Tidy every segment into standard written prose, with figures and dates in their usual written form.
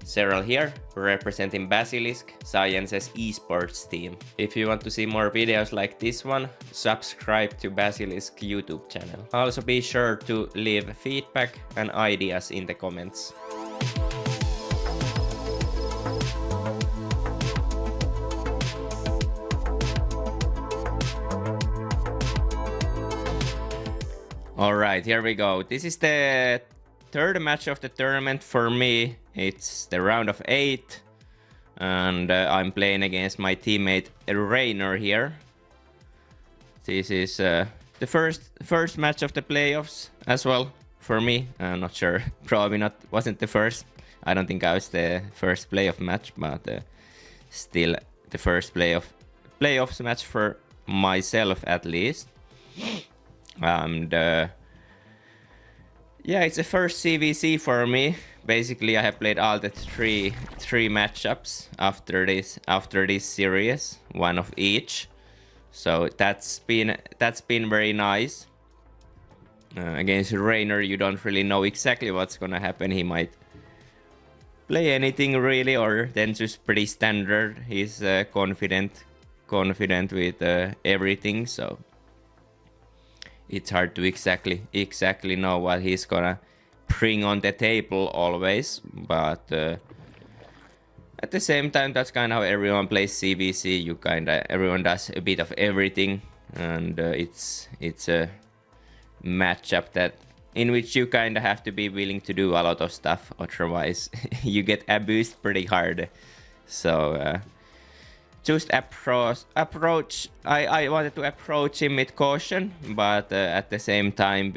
Serral here, representing BASILISK, Science's esports team. If you want to see more videos like this one, subscribe to BASILISK YouTube channel. Also be sure to leave feedback and ideas in the comments. Alright, here we go. This is the third match of the tournament for me. It's the round of 8. And I'm playing against my teammate Reynor here. This is the first match of the playoffs as well for me. I'm not sure. Probably wasn't the first. I don't think I was the first playoff match, but still the first playoffs match for myself at least. And yeah, it's the first CVC for me. Basically, I have played all the three matchups after this series, one of each. So that's been very nice. Against Reynor, you don't really know exactly what's gonna happen. He might play anything really, or then just pretty standard. He's confident with everything. So it's hard to exactly know what he's gonna bring on the table always, but at the same time, that's kind of how everyone plays CVC. Everyone does a bit of everything, and it's a matchup in which you kind of have to be willing to do a lot of stuff, otherwise you get abused pretty hard. So just approach. I wanted to approach him with caution, but at the same time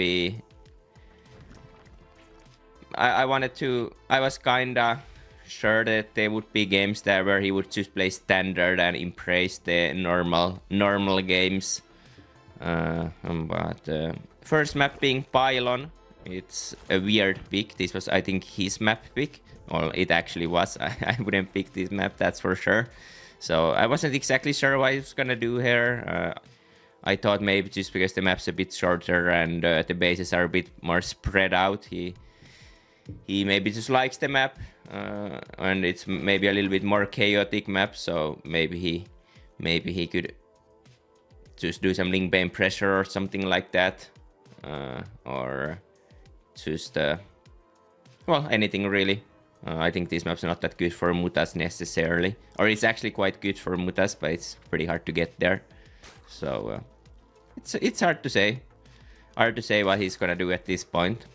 I was kinda sure that there would be games there where he would just play standard and embrace the normal games. But first map being Pylon, it's a weird pick. This was, I think, his map pick. Well, it actually was. I wouldn't pick this map, that's for sure. So I wasn't exactly sure what he was gonna do here. I thought maybe just because the map's a bit shorter and the bases are a bit more spread out, he maybe just likes the map, and it's maybe a little bit more chaotic map. So maybe he could just do some link bane pressure or something like that, or just well, anything really. I think this map's not that good for Mutas necessarily, or it's actually quite good for Mutas, but it's pretty hard to get there. So it's hard to say what he's gonna do at this point.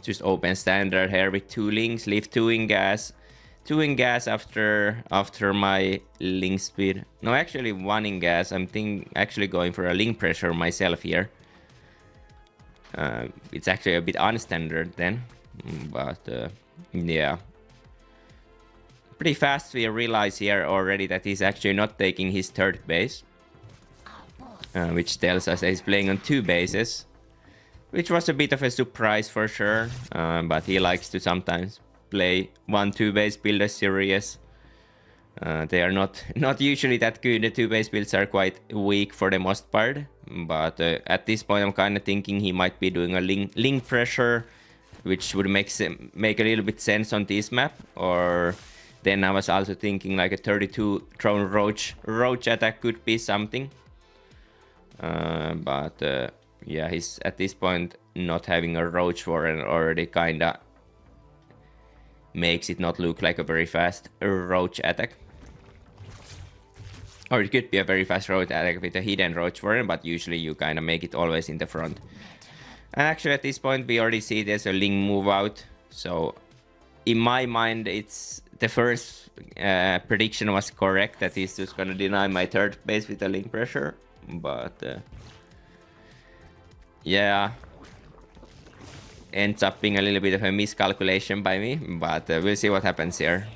Just open standard here with 2 links, leave 2 in gas after my link speed. No, actually 1 in gas. I'm actually going for a link pressure myself here. It's actually a bit unstandard then, but yeah. Pretty fast we realize here already that he's actually not taking his 3rd base, which tells us that he's playing on 2 bases, which was a bit of a surprise for sure, but he likes to sometimes play 1-2 base build as serious. They are not usually that good. The 2 base builds are quite weak for the most part, but at this point I'm kind of thinking he might be doing a link pressure, which would make a little bit sense on this map. Or then I was also thinking like a 32 drone roach attack could be something. But yeah, he's at this point not having a roach warren already kinda makes it not look like a very fast roach attack. Or it could be a very fast roach attack with a hidden roach warren, but usually you kind of make it always in the front. And actually at this point we already see there's a link move out, so in my mind it's the first prediction was correct, that he's just gonna deny my 3rd base with a link pressure. But yeah, ends up being a little bit of a miscalculation by me, but we'll see what happens here.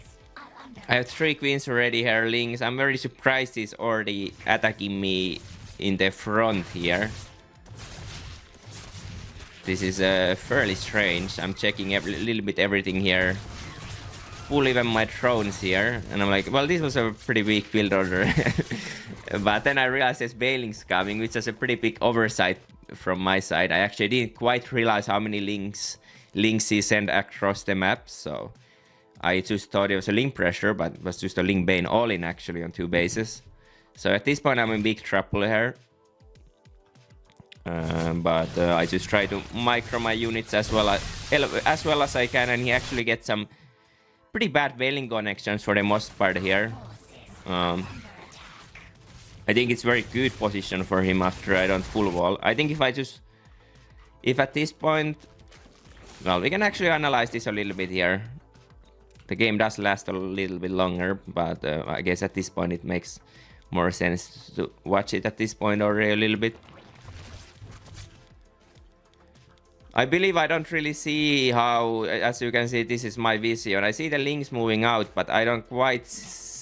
I have 3 queens already here, links. I'm very surprised he's already attacking me in the front here. This is fairly strange. I'm checking a little bit everything here. Pull even my drones here, and I'm like, well, this was a pretty weak build order. But then I realized there's Bailing's coming, which is a pretty big oversight from my side. I actually didn't quite realize how many links he sent across the map, so I just thought it was a link pressure, but it was just a link bane all-in actually on 2 bases. So at this point I'm in big trouble here. But I just try to micro my units as well as I can, and he actually gets some pretty bad veiling connections for the most part here. I think it's very good position for him after I don't full wall. I think if at this point, well, we can actually analyze this a little bit here. The game does last a little bit longer, but I guess at this point it makes more sense to watch it at this point already a little bit. I believe I don't really see how, as you can see, this is my vision. I see the links moving out, but I don't quite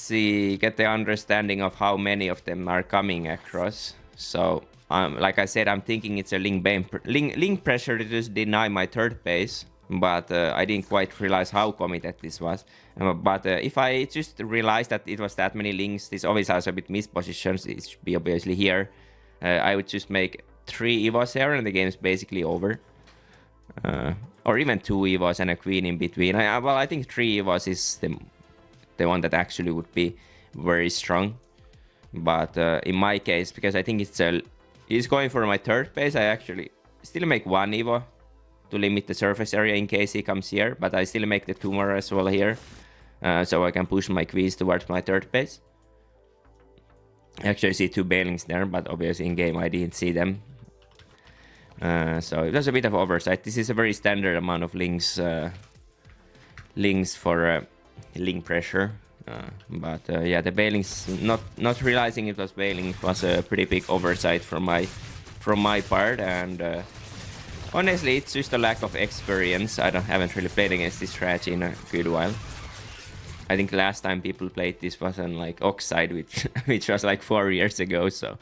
get the understanding of how many of them are coming across. So, like I said, I'm thinking it's a link pressure to just deny my third base, but I didn't quite realize how committed this was. But if I just realized that it was that many links, this obviously has a bit missed positions. It should be obviously here. I would just make 3 EVOs here, and the game's basically over. Or even 2 EVOs and a queen in between. Well, I think 3 EVOs is the one that actually would be very strong. But in my case, because I think he's going for my third base, I actually still make 1 EVO to limit the surface area in case he comes here. But I still make the 2 more as well here, so I can push my queens towards my third base. I actually see 2 bailings there, but obviously in game I didn't see them. So it was a bit of oversight. This is a very standard amount of links for link pressure. But yeah, the bailings, not realizing it was bailing, was a pretty big oversight from my part. And honestly, it's just a lack of experience. I haven't really played against this strategy in a good while. I think last time people played this was on like Oxide, which was like 4 years ago. So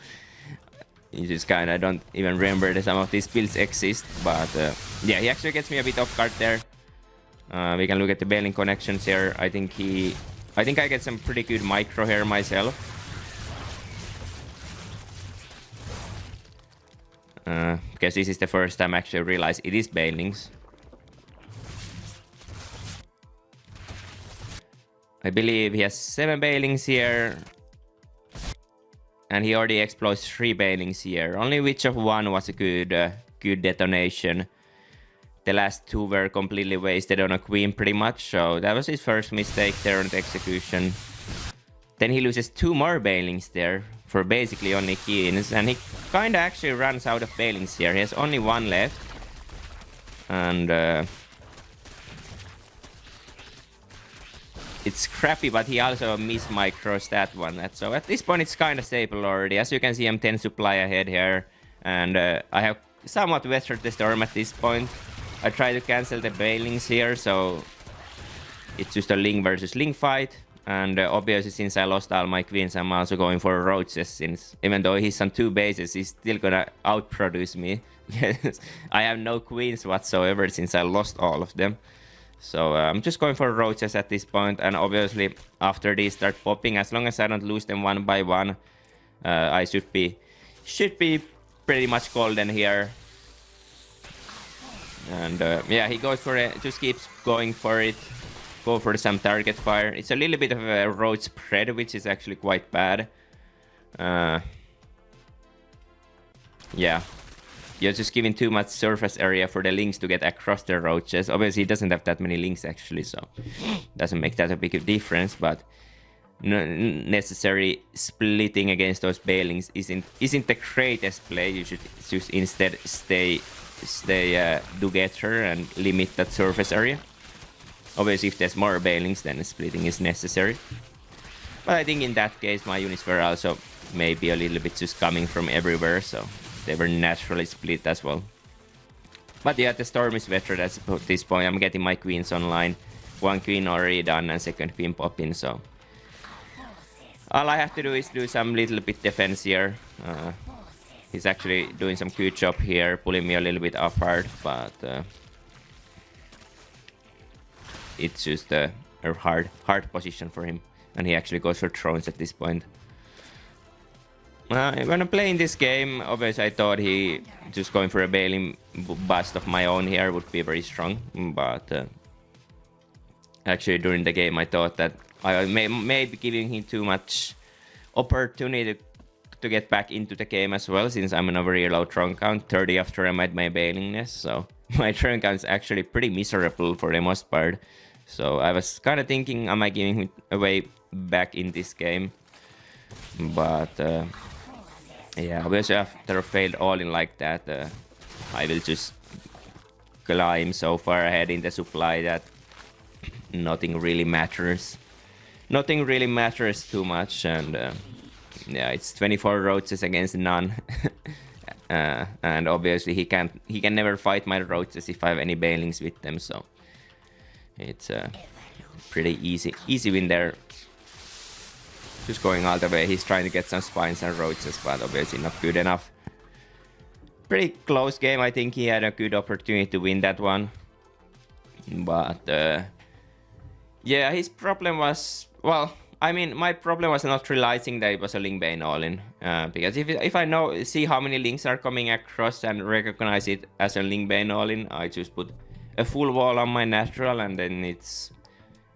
you just kind of don't even remember that some of these builds exist. But yeah, he actually gets me a bit off guard there. We can look at the bailing connections here. I think I get some pretty good micro here myself. Because this is the first time I actually realize it is bailings. I believe he has 7 bailings here. And he already explodes 3 bailings here. Only which of one was a good detonation. The last 2 were completely wasted on a queen pretty much. So that was his first mistake there on the execution. Then he loses 2 more bailings there for basically only queens. And he kind of actually runs out of bailings here. He has only 1 left. And it's crappy, but he also mismicros that one. So at this point, it's kind of stable already. As you can see, I'm 10 supply ahead here. And I have somewhat weathered the storm at this point. I try to cancel the bailings here, so it's just a link versus link fight. And obviously, since I lost all my queens, I'm also going for roaches. Since even though he's on 2 bases, he's still gonna outproduce me. I have no queens whatsoever since I lost all of them. So I'm just going for roaches at this point, and obviously after these start popping, as long as I don't lose them one by one, I should be pretty much golden here. And yeah, he goes for it, just keeps going for it, go for some target fire. It's a little bit of a roach spread, which is actually quite bad. Yeah. You're just giving too much surface area for the links to get across the roaches. Obviously, he doesn't have that many links actually, so doesn't make that a big difference. But necessary splitting against those bailings isn't the greatest play. You should just instead stay together and limit that surface area. Obviously, if there's more bailings, then splitting is necessary. But I think in that case, my units were also maybe a little bit just coming from everywhere, so they were naturally split as well. But yeah, the storm is better at this point. I'm getting my queens online. 1 queen already done and 2nd queen popping, so all I have to do is do some little bit defense here. He's actually doing some good job here, pulling me a little bit apart, but it's just a hard position for him. And he actually goes for thrones at this point. When I'm playing this game, obviously I thought he just going for a bailing bust of my own here would be very strong, but Actually, during the game, I thought that I may be giving him too much opportunity to get back into the game as well, since I'm on a very low turn count, 30 after I made my bailingness, so my turn count is actually pretty miserable for the most part. So I was kind of thinking, am I giving him away back in this game? But yeah, obviously after a failed all-in like that, I will just climb so far ahead in the supply that nothing really matters. Nothing really matters too much, and yeah, it's 24 roaches against none. And obviously he can never fight my roaches if I have any bailings with them, so it's a pretty easy win there. Just going all the way. He's trying to get some spines and roaches, but obviously not good enough. Pretty close game. I think he had a good opportunity to win that one, but yeah, his problem was, well, I mean, my problem was not realizing that it was a Link Bane all-in, because if I see how many links are coming across and recognize it as a Link Bane all-in, I just put a full wall on my natural, and then it's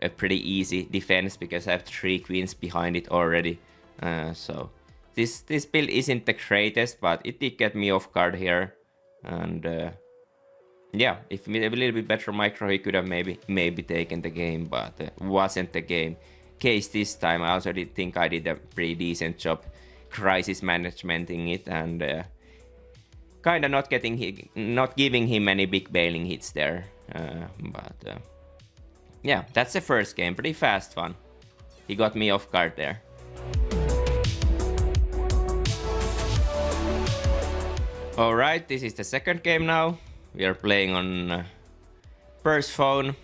a pretty easy defense because I have 3 queens behind it already. So this build isn't the greatest, but it did get me off guard here, and yeah, if with a little bit better micro, he could have maybe taken the game, but wasn't the case this time. I also did think I did a pretty decent job crisis managementing it, and kind of not giving him any big bailing hits there. But yeah, that's the first game. Pretty fast one. He got me off guard there. Alright, this is the second game now. We are playing on Purse phone.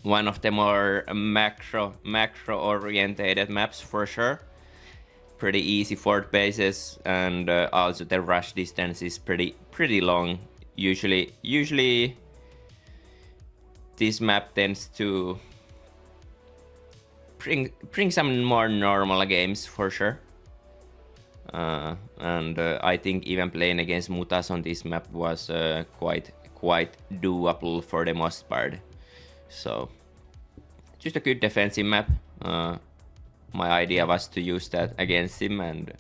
One of the more macro orientated maps for sure. Pretty easy fort bases, and also the rush distance is pretty long. Usually this map tends to bring some more normal games for sure. And I think even playing against Mutas on this map was quite doable for the most part. So just a good defensive map. My idea was to use that against him and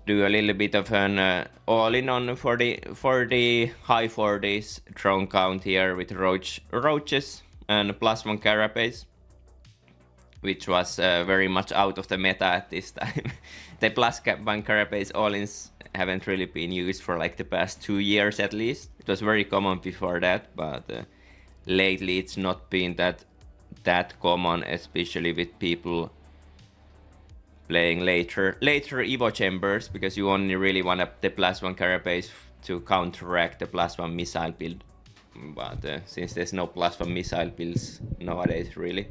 do a little bit of an all-in on for the high 40s drone count here with roaches and +1 carapace, which was very much out of the meta at this time. The +1 carapace all-ins haven't really been used for like the past 2 years at least. It was very common before that, but lately it's not been that common, especially with people playing later Evo chambers, because you only really want the +1 carapace to counteract the +1 missile build. But since there's no +1 missile builds nowadays really,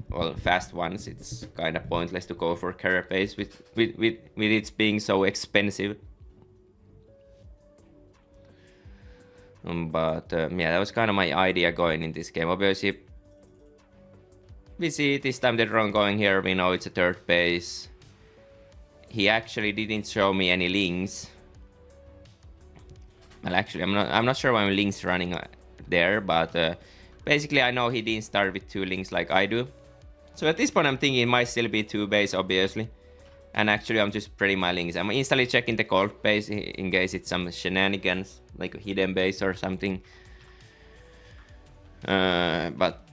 well, fast ones, it's kind of pointless to go for carapace with it being so expensive. But yeah, that was kind of my idea going in this game. Obviously, we see this time the drone going here. We know it's a third base. He actually didn't show me any links. Well, actually, I'm not sure why links running there, but basically I know he didn't start with 2 links like I do. So at this point I'm thinking it might still be 2 base, obviously. And actually I'm just spreading my links. I'm instantly checking the cold base in case it's some shenanigans, like a hidden base or something. But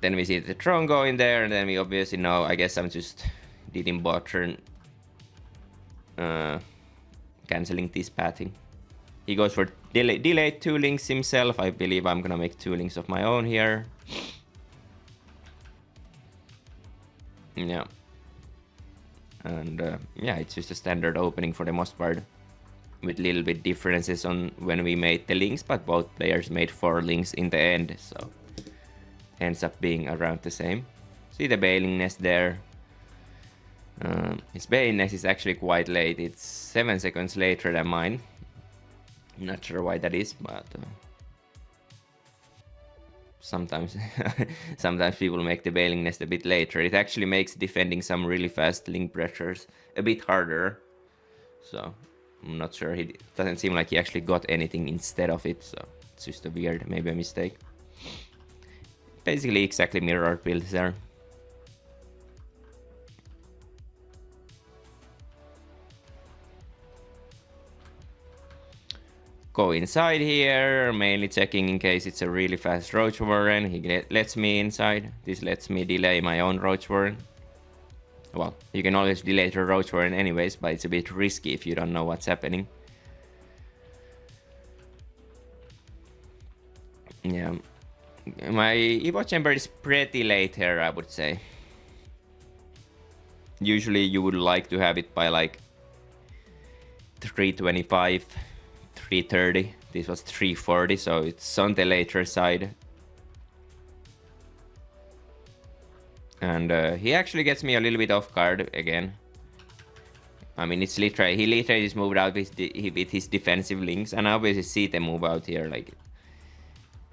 then we see the drone going there, and then we obviously know, I guess I'm just didn't bother canceling this pathing. He goes for delayed 2 links himself. I believe I'm gonna make 2 links of my own here. Yeah. And yeah, it's just a standard opening for the most part, with little bit differences on when we made the links, but both players made 4 links in the end, so ends up being around the same. See the bailingness there. His bailingness is actually quite late. It's 7 seconds later than mine. Not sure why that is, but sometimes people make the bailingness a bit later. It actually makes defending some really fast link pressures a bit harder. So I'm not sure. He doesn't seem like he actually got anything instead of it, so it's just maybe a mistake. basically exactly mirror builds there. Go inside here, mainly checking in case it's a really fast Roach Warren. He lets me inside. This lets me delay my own Roach Warren. Well, you can always delay the Roach Warren anyways, but it's a bit risky if you don't know what's happening. Yeah. My Evo Chamber is pretty late here, I would say. Usually you would like to have it by like 325. 330. This was 340, so it's on the later side. And he actually gets me a little bit off guard again. I mean, it's literally, he literally just moved out with his defensive links, and I obviously see them move out here. Like,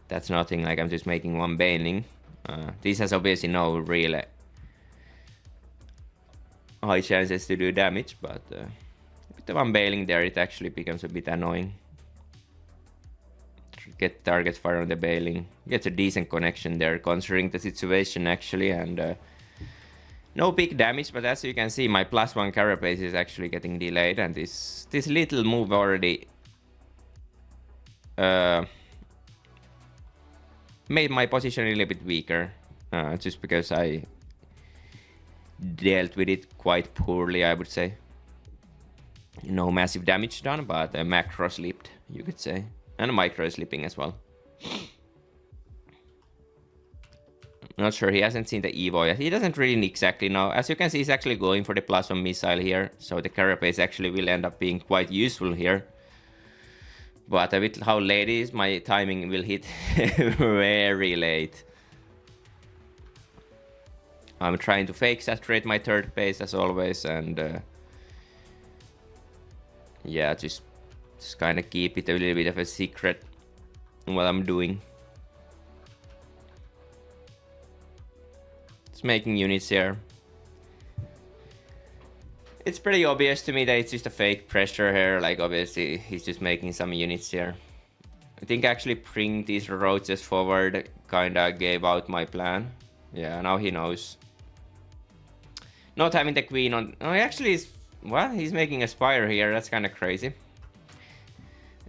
that's nothing, like I'm just making one bailing. This has obviously no real high chances to do damage, but with the one bailing there, it actually becomes a bit annoying. Get target fire on the bailing. Gets a decent connection there, considering the situation actually, and no big damage. But as you can see, my +1 carapace is actually getting delayed, and this little move already made my position a little bit weaker, just because I dealt with it quite poorly, I would say. No massive damage done, but a macro slipped, you could say. And a micro slipping as well. Not sure, he hasn't seen the Evo yet. He doesn't really exactly know. As you can see, he's actually going for the +1 missile here. So the carapace actually will end up being quite useful here. But a bit how late it is, my timing will hit very late. I'm trying to fake saturate my third base as always, and yeah, just kind of keep it a little bit of a secret what I'm doing. Just making units here. It's pretty obvious to me that it's just a fake pressure here. Like, obviously he's just making some units here. I think actually bring these roaches forward kinda gave out my plan. Yeah, now he knows. Not having the queen on... Oh, he actually is... What? He's making a spire here. That's kind of crazy.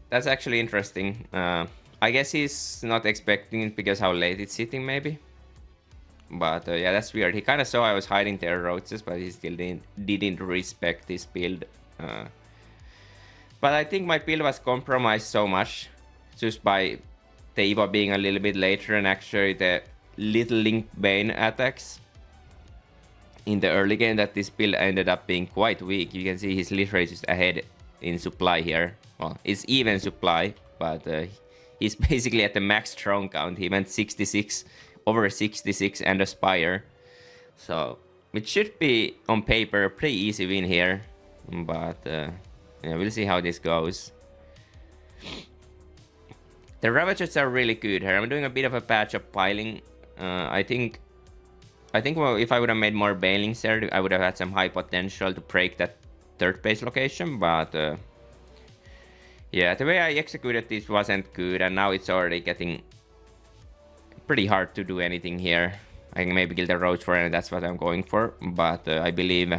That's actually interesting. I guess he's not expecting it because how late it's sitting, maybe. But yeah, that's weird. He kind of saw I was hiding their roaches, but he still didn't respect this build. But I think my build was compromised so much just by the Evo being a little bit later, and actually the little Link Bane attacks in the early game, that this build ended up being quite weak. You can see he's literally just ahead in supply here. Well, it's even supply, but he's basically at the max strong count. He went 66, over 66 and a spire. So it should be on paper a pretty easy win here. But yeah, we'll see how this goes. The Ravagers are really good here. I'm doing a bit of a patch of piling. I think well, if I would have made more bailings there, I would have had some high potential to break that third base location, but yeah, the way I executed this wasn't good, and now it's already getting pretty hard to do anything here. I can maybe kill the Roach for it, and that's what I'm going for, but I believe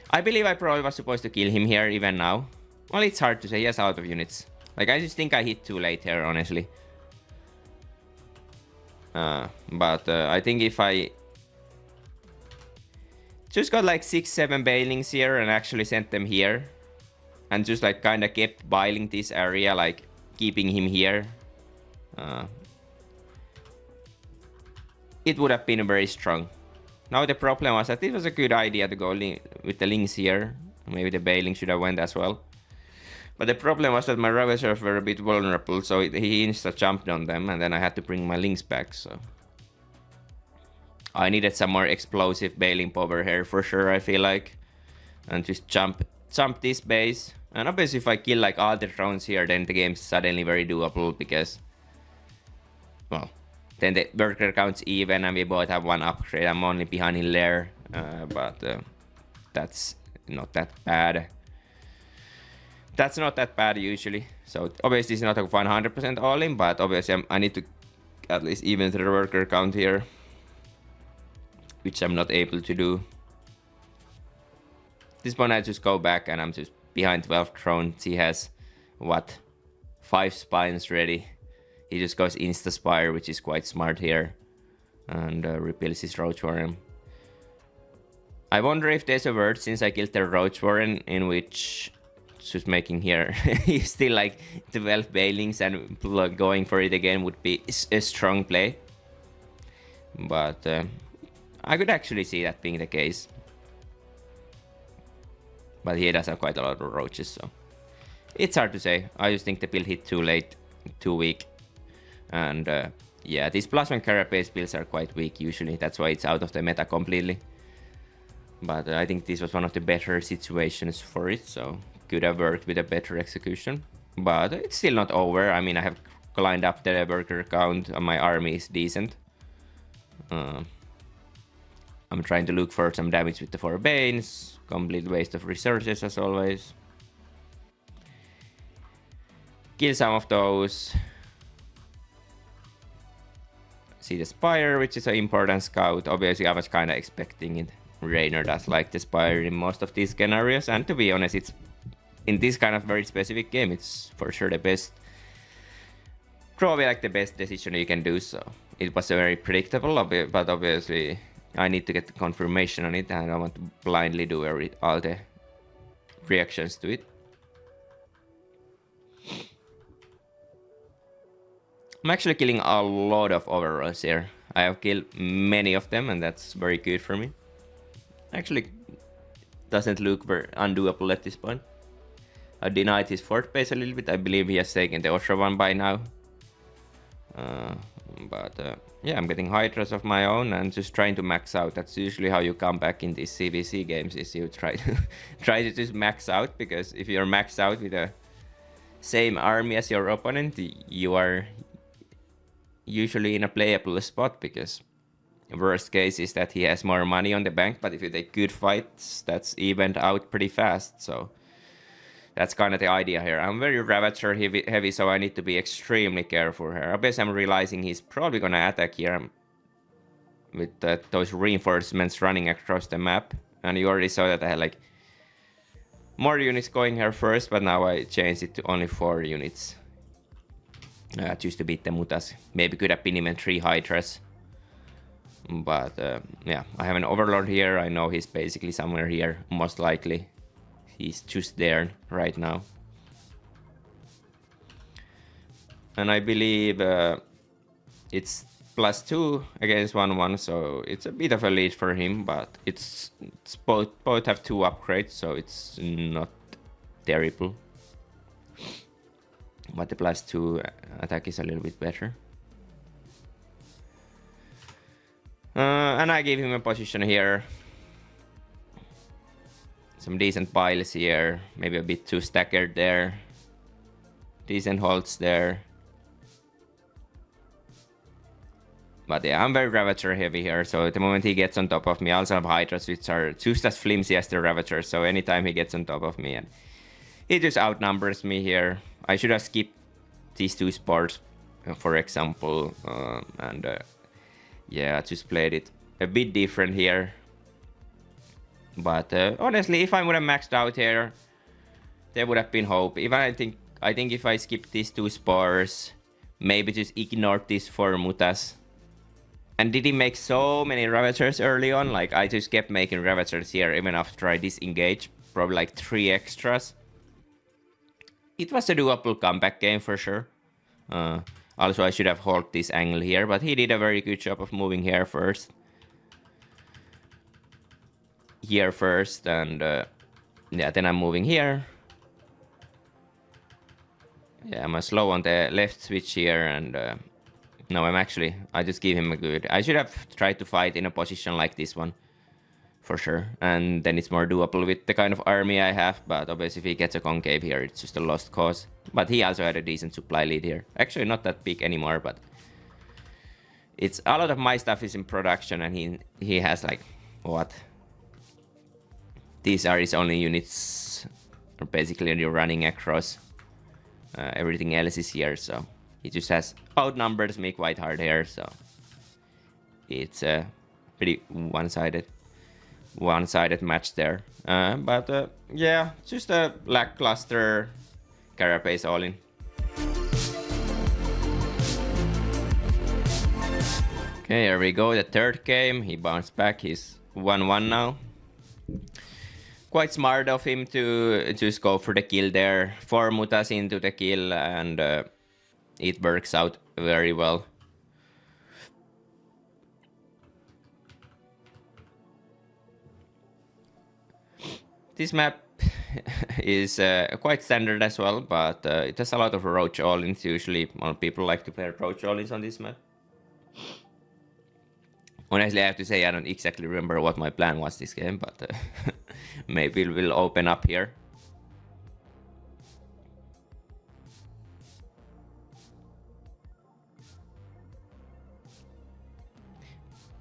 I probably was supposed to kill him here even now. Well, it's hard to say. He has out of units. Like, I just think I hit too late here, honestly. But I think if I just got like 6-7 bailings here and actually sent them here, and just like kind of kept biling this area, like keeping him here, it would have been very strong. Now the problem was that it was a good idea to go with the links here. Maybe the bailing should have went as well. But the problem was that my Ravagers were a bit vulnerable, so he insta-jumped on them, and then I had to bring my links back, so... I needed some more explosive bailing power here for sure, I feel like. And just jump this base. And obviously if I kill like all the drones here, then the game's suddenly very doable, because... Well, then the worker count's even, and we both have one upgrade. I'm only behind in lair, but that's not that bad. That's not that bad usually. So obviously it's not a 100% all-in, but obviously I need to at least even the worker count here, which I'm not able to do. This point I just go back and I'm just behind 12 thrones. He has, what, 5 spines ready. He just goes insta-spire, which is quite smart here. And repeals his Roach Warren. I wonder if there's a word, since I killed the Roach Warren, in which just making here he's still like 12 Bailings and going for it again would be a strong play. But I could actually see that being the case. But he does have quite a lot of roaches, so it's hard to say. I just think the build hit too late, too weak. And yeah, these +1 carapace builds are quite weak usually. That's why it's out of the meta completely. But I think this was one of the better situations for it, so could have worked with a better execution. But it's still not over. I mean, I have climbed up the worker count and my army is decent. I'm trying to look for some damage with the 4 Banes. Complete waste of resources as always. Kill some of those. See the Spire, which is an important scout. Obviously, I was kind of expecting it. Reynor does like the Spire in most of these scenarios. And to be honest, it's in this kind of very specific game, it's for sure the best. Probably like the best decision you can do, so. It was very predictable, but obviously I need to get the confirmation on it, and I don't want to blindly do all the reactions to it. I'm actually killing a lot of overalls here. I have killed many of them, and that's very good for me. Actually, doesn't look very undoable at this point. I denied his fort base a little bit. I believe he has taken the Ostra one by now. Yeah, I'm getting Hydras of my own and just trying to max out. That's usually how you come back in these CVC games, is you try to just max out, because if you're maxed out with the same army as your opponent, you are usually in a playable spot, because worst case is that he has more money on the bank, but if you take good fights, that's evened out pretty fast, so that's kind of the idea here. I'm very Ravager heavy, so I need to be extremely careful here. Obviously, I'm realizing he's probably gonna attack here with those reinforcements running across the map. And you already saw that I had like more units going here first, but now I changed it to only 4 units. Just to beat the Mutas. Maybe could have been even 3 Hydras. But yeah, I have an Overlord here. I know he's basically somewhere here, most likely. He's just there right now. And I believe it's +2 against 1-1, so it's a bit of a lead for him, but it's both have 2 upgrades, so it's not terrible. But the +2 attack is a little bit better. And I gave him a position here. Some decent piles here, maybe a bit too staggered there. Decent holds there. But yeah, I'm very Ravager heavy here, so the moment he gets on top of me, I also have Hydras, which are just as flimsy as the Ravager, so anytime he gets on top of me, and he just outnumbers me here. I should have skipped these 2 spots, for example, yeah, I just played it a bit different here. But honestly, if I would have maxed out here, there would have been hope. Even I think if I skip these 2 spores, maybe just ignore these 4 Mutas. And did he make so many Ravagers early on? Like, I just kept making Ravagers here even after I disengaged. Probably like 3 extras. It was a doable comeback game for sure. Also, I should have held this angle here, but he did a very good job of moving here first. And yeah, then I'm moving here. Yeah, I'm slow on the left switch here, and no, I just give him a good. I should have tried to fight in a position like this one, for sure, and then it's more doable with the kind of army I have. But obviously, if he gets a concave here, it's just a lost cause. But he also had a decent supply lead here. Actually, not that big anymore, but it's a lot of my stuff is in production, and he has like what? These are his only units, basically you're running across. Everything else is here, so He just has outnumbers me quite hard here, so it's a pretty one-sided match there. But yeah, just a lackluster Carapace all in. Okay, here we go, the third game. He bounced back, he's 1-1 now. Quite smart of him to just go for the kill there. 4 mutas into the kill, and it works out very well. This map is quite standard as well, but it has a lot of roach all-ins. Usually people like to play roach all-ins on this map. Honestly, I have to say I don't exactly remember what my plan was this game, but maybe we'll open up here.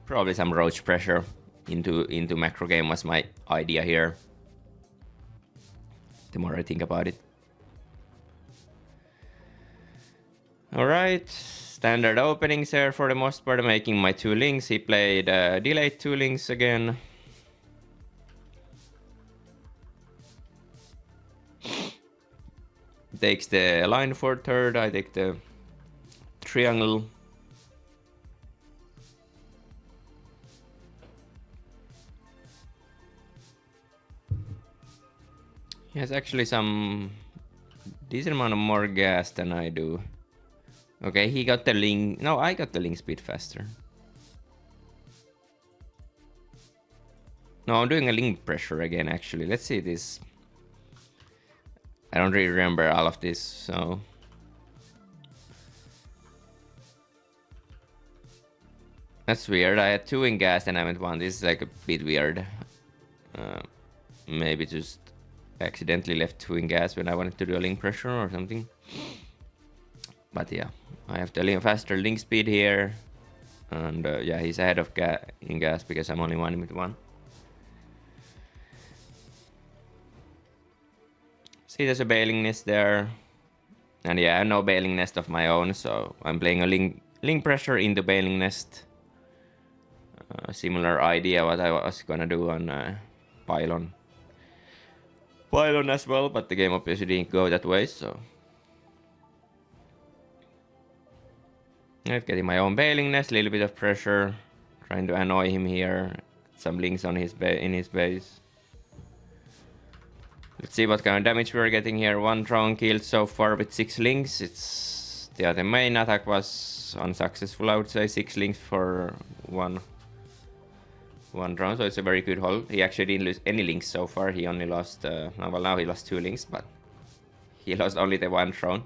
Probably some roach pressure into macro game was my idea here. The more I think about it. Alright, standard openings here for the most part, making my 2 links. He played delayed 2 links again. Takes the line for third, I take the triangle. He has actually some decent amount of more gas than I do. Okay, he got the link. No, I got the link speed faster. No, I'm doing a link pressure again, actually. Let's see this. I don't really remember all of this, so... That's weird. I had 2 in gas and I went 1. This is like a bit weird. Maybe just accidentally left 2 in gas when I wanted to do a link pressure or something. But yeah, I have the faster link speed here. And yeah, he's ahead of in gas because I'm only 1 with 1. See, there's a bailing nest there. And yeah, I have no bailing nest of my own, so I'm playing a link pressure into bailing nest. Similar idea what I was gonna do on Pylon as well, but the game obviously didn't go that way, so... I'm getting my own bailing nest, a little bit of pressure, trying to annoy him here. Some links on in his base. Let's see what kind of damage we're getting here. 1 drone killed so far with 6 links. It's the other main attack was unsuccessful, I would say. 6 links for one drone, so it's a very good haul. He actually didn't lose any links so far. He only lost, well, now he lost 2 links, but he lost only the 1 drone.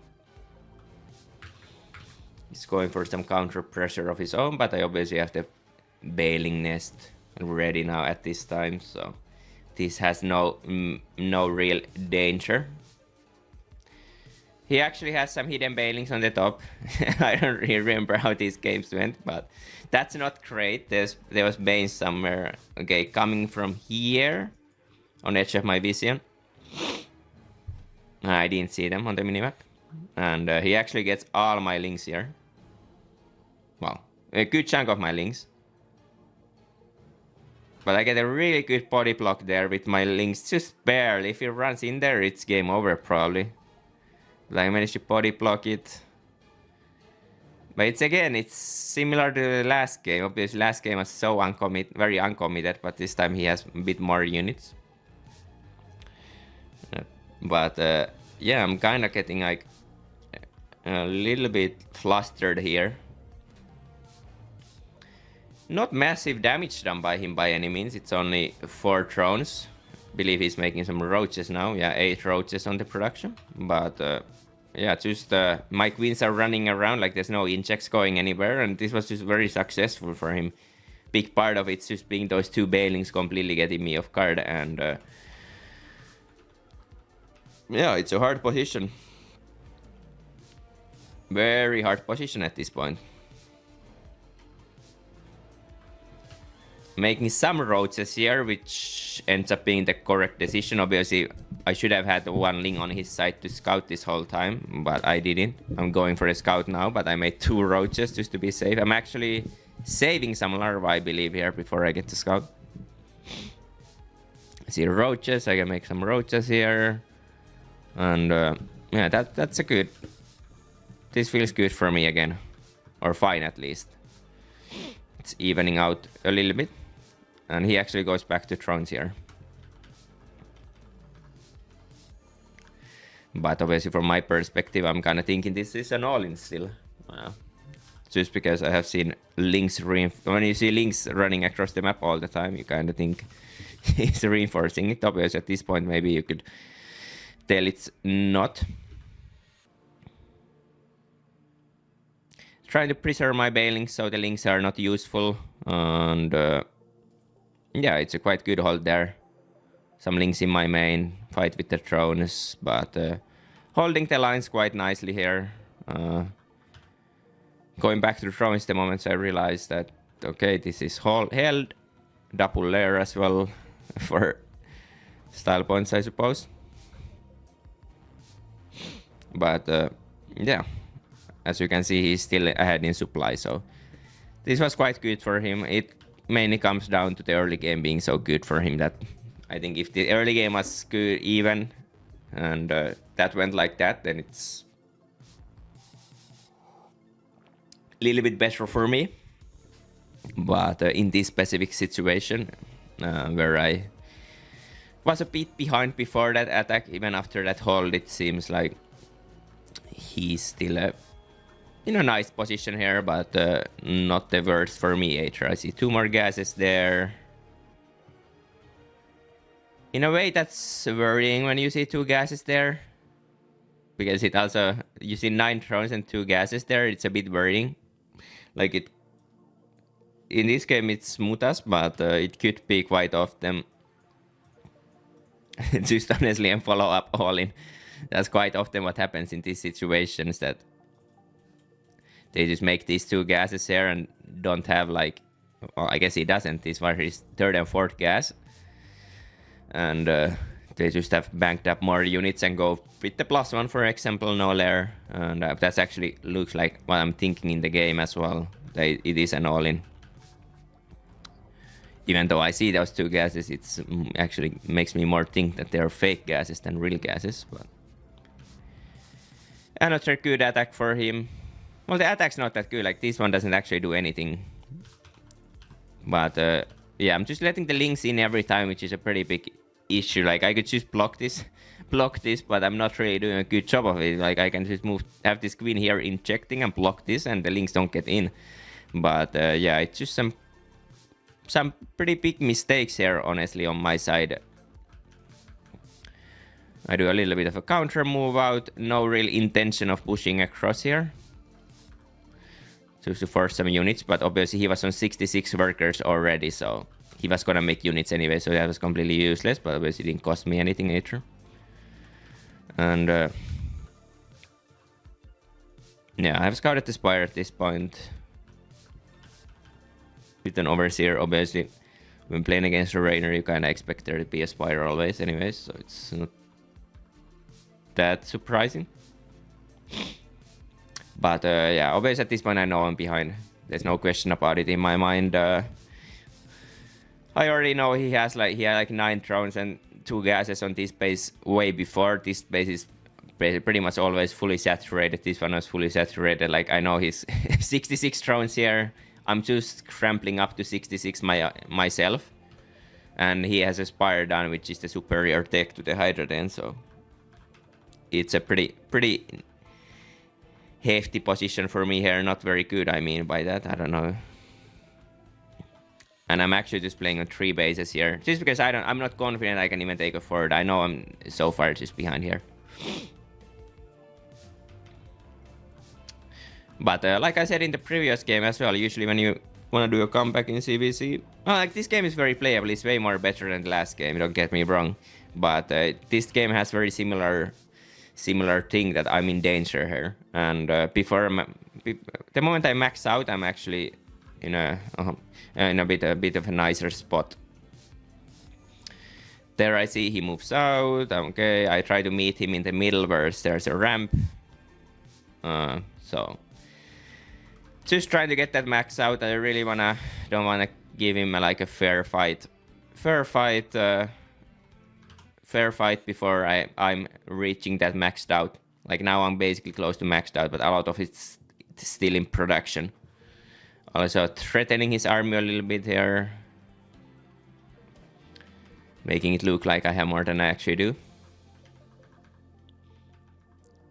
He's going for some counter pressure of his own, but I obviously have the bailing nest ready now at this time, so this has no real danger. He actually has some hidden bailings on the top. I don't really remember how these games went, but that's not great. There was banes somewhere. Okay, coming from here on edge of my vision. I didn't see them on the minimap. And he actually gets all my links here. Well, a good chunk of my links. But I get a really good body block there with my links, just barely. If he runs in there, it's game over probably. But I managed to body block it. But it's similar to the last game. Obviously, last game was so very uncommitted, but this time he has a bit more units. But yeah, I'm kind of getting like a little bit flustered here. Not massive damage done by him by any means. It's only 4 drones. Believe he's making some roaches now. Yeah, 8 roaches on the production. But yeah, just my queens are running around like there's no injects going anywhere, and this was just very successful for him. Big part of it's just being those 2 bailings completely getting me off guard, and yeah, it's a hard position. Very hard position at this point. Making some roaches here, which ends up being the correct decision. Obviously, I should have had one Ling on his side to scout this whole time, but I didn't. I'm going for a scout now, but I made 2 roaches just to be safe. I'm actually saving some larvae, I believe, here before I get to scout. I see roaches. I can make some roaches here. And yeah, that's a good... This feels good for me again. Or fine, at least. It's evening out a little bit. And he actually goes back to drones here. But obviously from my perspective, I'm kind of thinking this is an all-in still. Just because I have seen Lynx when you see Lynx running across the map all the time, you kind of think he's reinforcing it. Obviously at this point maybe you could tell it's not. Trying to preserve my bailings so the Lynx are not useful. And yeah, it's a quite good hold there. Some Lynx in my main, fight with the drones, but holding the lines quite nicely here. Going back to the drones the moment I realized that, okay, this is held. Double layer as well for style points, I suppose. But yeah, as you can see, he's still ahead in supply, so this was quite good for him. It mainly comes down to the early game being so good for him that I think if the early game was good, even, and that went like that, then it's a little bit better for me. But in this specific situation, where I was a bit behind before that attack, even after that hold, it seems like he's still in a nice position here, but not the worst for me either. I see 2 more gases there. In a way, that's worrying when you see 2 gases there. Because it also, you see 9 drones and 2 gases there, it's a bit worrying. Like it, in this game it's Mutas, but it could be quite often just honestly and follow up all in. That's quite often what happens in these situations, that they just make these 2 gases here and don't have like, well, I guess he doesn't, this was his 3rd and 4th gas. And they just have banked up more units and go with the +1, for example, no layer. And that's actually looks like what I'm thinking in the game as well. It is an all-in. Even though I see those 2 gases, it's actually makes me more think that they're fake gases than real gases. But another good attack for him. Well, the attack's not that good. Like, this one doesn't actually do anything. But yeah, I'm just letting the Lynx in every time, which is a pretty big issue. Like, I could just block this, but I'm not really doing a good job of it. Like, I can just have this queen here injecting and block this, and the Lynx don't get in. But yeah, it's just some pretty big mistakes here, honestly, on my side. I do a little bit of a counter move out. No real intention of pushing across here to force some units, but obviously he was on 66 workers already, so he was gonna make units anyway, so that was completely useless, but obviously it didn't cost me anything either. And yeah, I have scouted the Spire at this point. With an Overseer, obviously, when playing against a Reynor, you kinda expect there to be a Spire always anyways, so it's not that surprising. But yeah, obviously at this point I know I'm behind. There's no question about it in my mind. I already know he had like 9 drones and 2 gases on this base way before. This base is pretty much always fully saturated. This one was fully saturated. Like, I know he's 66 drones here. I'm just crampling up to 66 myself. And he has a Spire down, which is the superior tech to the Hydra Den, so it's a pretty hefty position for me here. Not very good, I mean by that. I don't know. And I'm actually just playing on 3 bases here, just because I'm not confident I can even take a forward. I know I'm so far just behind here. But like I said in the previous game as well, usually when you want to do a comeback in CBC, well, like, this game is very playable. It's way more better than the last game, don't get me wrong. But this game has very similar thing, that I'm in danger here. And the moment I max out, I'm actually in a bit of a nicer spot. There I see he moves out. Okay, I try to meet him in the middle where there's a ramp. So just trying to get that max out. I really don't wanna give him like a fair fight before I'm reaching that maxed out. Like now I'm basically close to maxed out, but a lot of it's still in production. Also threatening his army a little bit here, making it look like I have more than I actually do.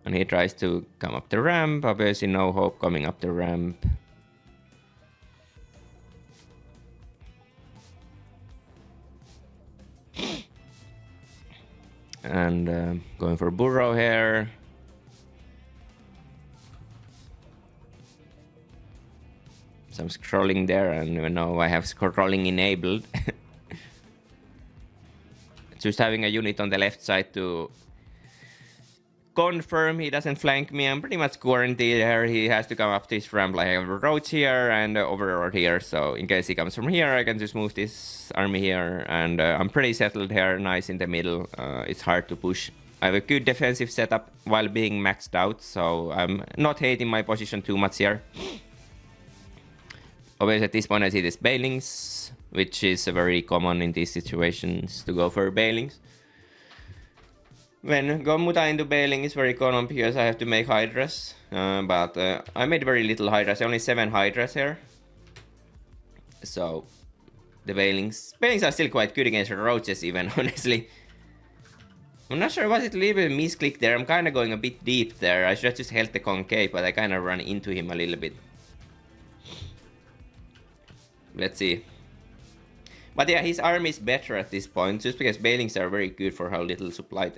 And he tries to come up the ramp. Obviously no hope coming up the ramp. And going for burrow here. Some scrolling there, and you know I have scrolling enabled. Just having a unit on the left side to confirm he doesn't flank me. I'm pretty much guaranteed here he has to come up this ramp. Like I have a road here and overlord here, so in case he comes from here I can just move this army here, and I'm pretty settled here, nice in the middle. It's hard to push. I have a good defensive setup while being maxed out, so I'm not hating my position too much here. Obviously at this point I see this Bailings, which is very common in these situations to go for Bailings. When go Muta into Bailing is very common because I have to make Hydras, but I made very little Hydras, only 7 Hydras here. So the Bailings are still quite good against Roaches even, honestly. I'm not sure, was it a little bit misclick there? I'm kind of going a bit deep there. I should have just held the concave, but I kind of ran into him a little bit. Let's see. But yeah, his army is better at this point, just because Bailings are very good for how little supply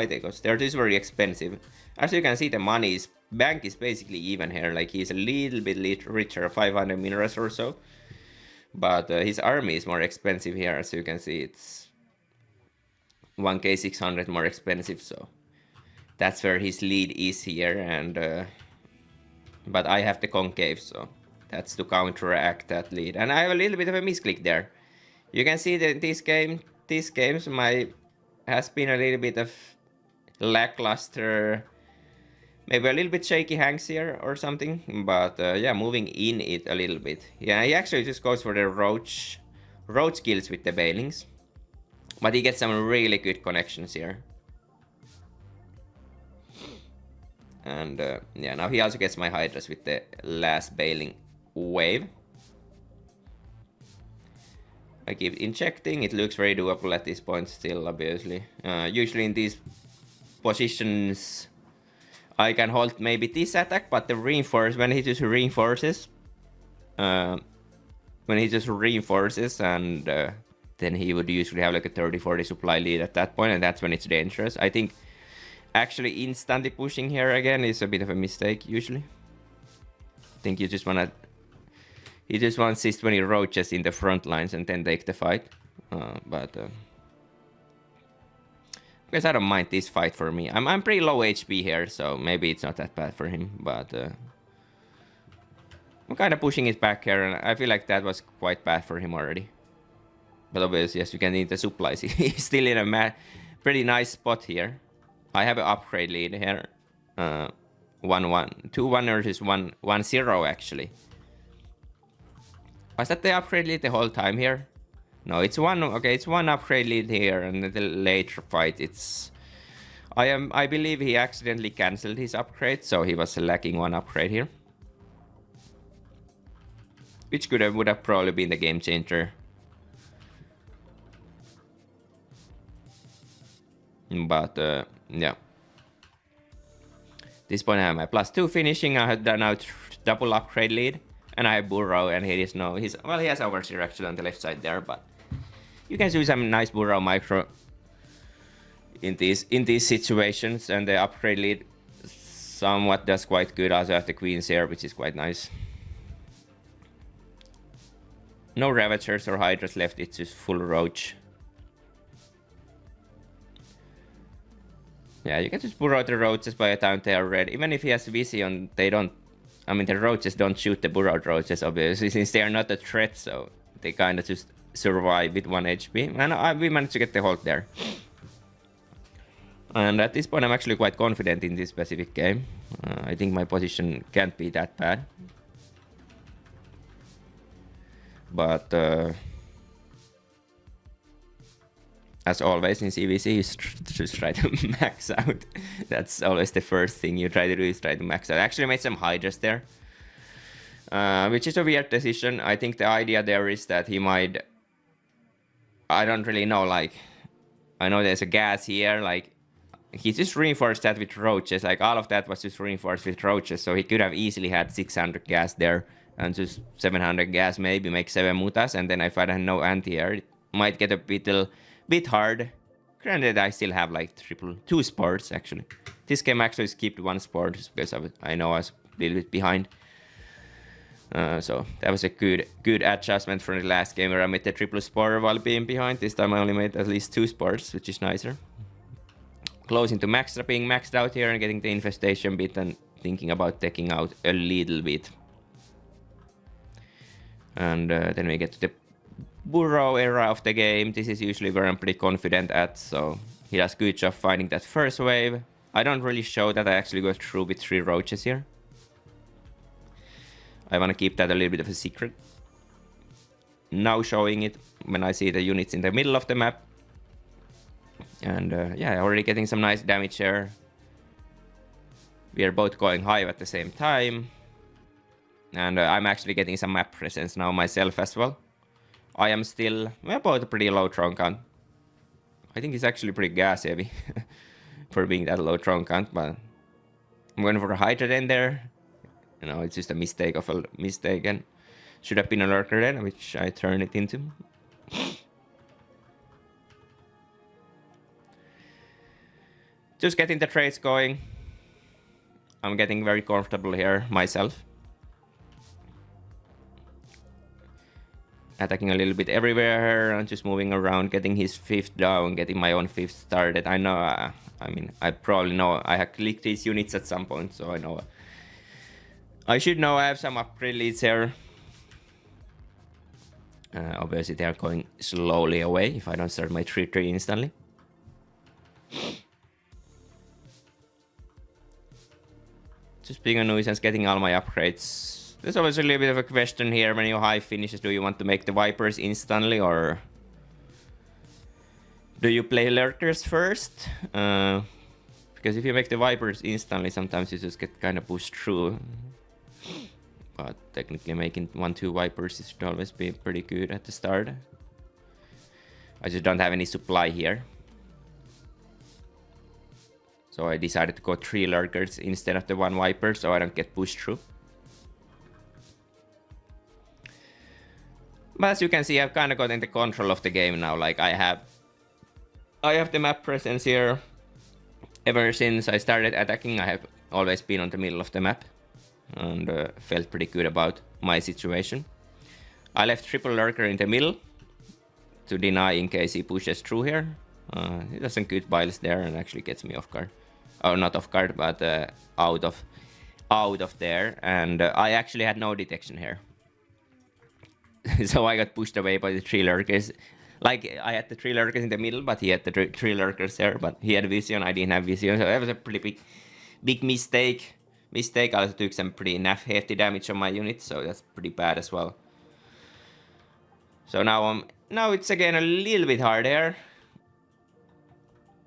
they cost. They're just very expensive. As you can see, the bank is basically even here. Like he's a little bit richer, 500 minerals or so. But his army is more expensive here, as you can see. It's 1k 600 more expensive, so that's where his lead is here. And but I have the concave, so that's to counteract that lead. And I have a little bit of a misclick there. You can see that these games has been a little bit of lackluster, maybe a little bit shaky hanks here or something. But yeah, moving in it a little bit. Yeah, he actually just goes for the roach kills with the Bailings. But he gets some really good connections here. And yeah, now he also gets my Hydras with the last Bailing wave. I keep injecting. It looks very doable at this point still, obviously. Usually in these positions I can hold maybe this attack, but the when he just reinforces and then he would usually have like a 30-40 supply lead at that point, and that's when it's dangerous. I think actually instantly pushing here again is a bit of a mistake usually. I think you just wanna... He just wants his 20 roaches in the front lines and then take the fight. Because I don't mind this fight for me. I'm pretty low HP here, so maybe it's not that bad for him. But I'm kind of pushing it back here, and I feel like that was quite bad for him already. But obviously, yes, you can need the supplies. He's still in a pretty nice spot here. I have an upgrade lead here. 1-1. 2-1 versus 1-0 actually. Was that the upgrade lead the whole time here? No, it's one. Okay, it's one upgrade lead here, and the later fight, it's... I believe he accidentally cancelled his upgrade, so he was lacking one upgrade here, which would have probably been the game changer. But yeah. At this point I have my +2 finishing. I have done out double upgrade lead. And I have burrow, and he has overseer actually on the left side there, but you can do some nice burrow micro in these situations, and the upgrade lead somewhat does quite good. Also have the queens here, which is quite nice. No Ravagers or Hydras left, it's just full roach. Yeah, you can just burrow the roaches by the time they are red. Even if he has vision, they don't... I mean, the roaches don't shoot the burrowed roaches, obviously, since they are not a threat, so they kind of just survive with 1 HP. And we managed to get the hold there. And at this point, I'm actually quite confident in this specific game. I think my position can't be that bad. But as always in CVC, you just try to max out. That's always the first thing you try to do, is try to max out. I actually made some Hydras there, which is a weird decision. I think the idea there is that he might... I don't really know, like... I know there's a gas here, like... He just reinforced that with roaches, like all of that was just reinforced with roaches, so he could have easily had 600 gas there, and just 700 gas, maybe make 7 mutas, and then if I had no anti-air, it might get a bit hard. Granted, I still have like 2 sports actually. This game actually skipped 1 sport just because I know I was a little bit behind. So that was a good adjustment from the last game where I made the triple sport while being behind. This time I only made at least 2 sports, which is nicer. Closing to max, being maxed out here and getting the infestation bit and thinking about taking out a little bit. And then we get to the burrow era of the game. This is usually where I'm pretty confident at, so he does good job finding that first wave. I don't really show that I actually go through with 3 roaches here. I want to keep that a little bit of a secret. Now showing it when I see the units in the middle of the map. And yeah, already getting some nice damage here. We are both going high at the same time. And I'm actually getting some map presence now myself as well. I am still about a pretty low tron count. I think it's actually pretty gas heavy for being that low tron count, but I'm going for a Hydra then there. You know, it's just a mistake of a mistake, and should have been a lurker then, which I turned it into. Just getting the trades going. I'm getting very comfortable here myself. Attacking a little bit everywhere and just moving around, getting his 5th down, getting my own 5th started. I know, I mean, I probably know I have clicked these units at some point, so I know. I should know I have some upgrade leads here. Obviously, they are going slowly away if I don't start my 3-3 instantly. Just being a nuisance, getting all my upgrades. There's always a little bit of a question here when you high finishes. Do you want to make the Vipers instantly, or do you play Lurkers first? Because if you make the Vipers instantly, sometimes you just get kind of pushed through. But technically making 1-2 Vipers should always be pretty good at the start. I just don't have any supply here. So I decided to go 3 Lurkers instead of the 1 Viper, so I don't get pushed through. But as you can see, I've kind of gotten the control of the game now. Like I have the map presence here. Ever since I started attacking, I have always been on the middle of the map. And felt pretty good about my situation. I left triple lurker in the middle to deny in case he pushes through here. He doesn't good biles there and actually gets me off guard. Oh, not off guard, but out of there. And I actually had no detection here. So I got pushed away by the 3 lurkers. Like, I had the 3 lurkers in the middle, but he had the 3 lurkers there. But he had vision, I didn't have vision. So that was a pretty big mistake. I also took some pretty hefty damage on my unit, so that's pretty bad as well. So now it's again a little bit harder.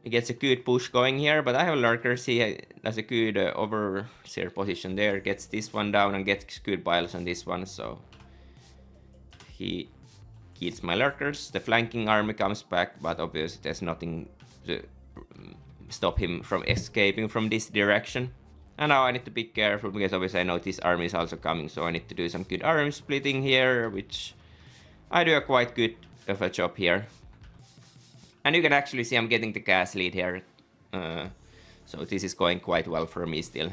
He gets a good push going here, but I have lurkers. He does a good overseer position there. Gets this one down and gets good biles on this one, so he kills my lurkers. The flanking army comes back, but obviously there's nothing to stop him from escaping from this direction. And now I need to be careful because obviously I know this army is also coming, so I need to do some good army splitting here, which I do a quite good of a job here. And you can actually see I'm getting the gas lead here, so this is going quite well for me still.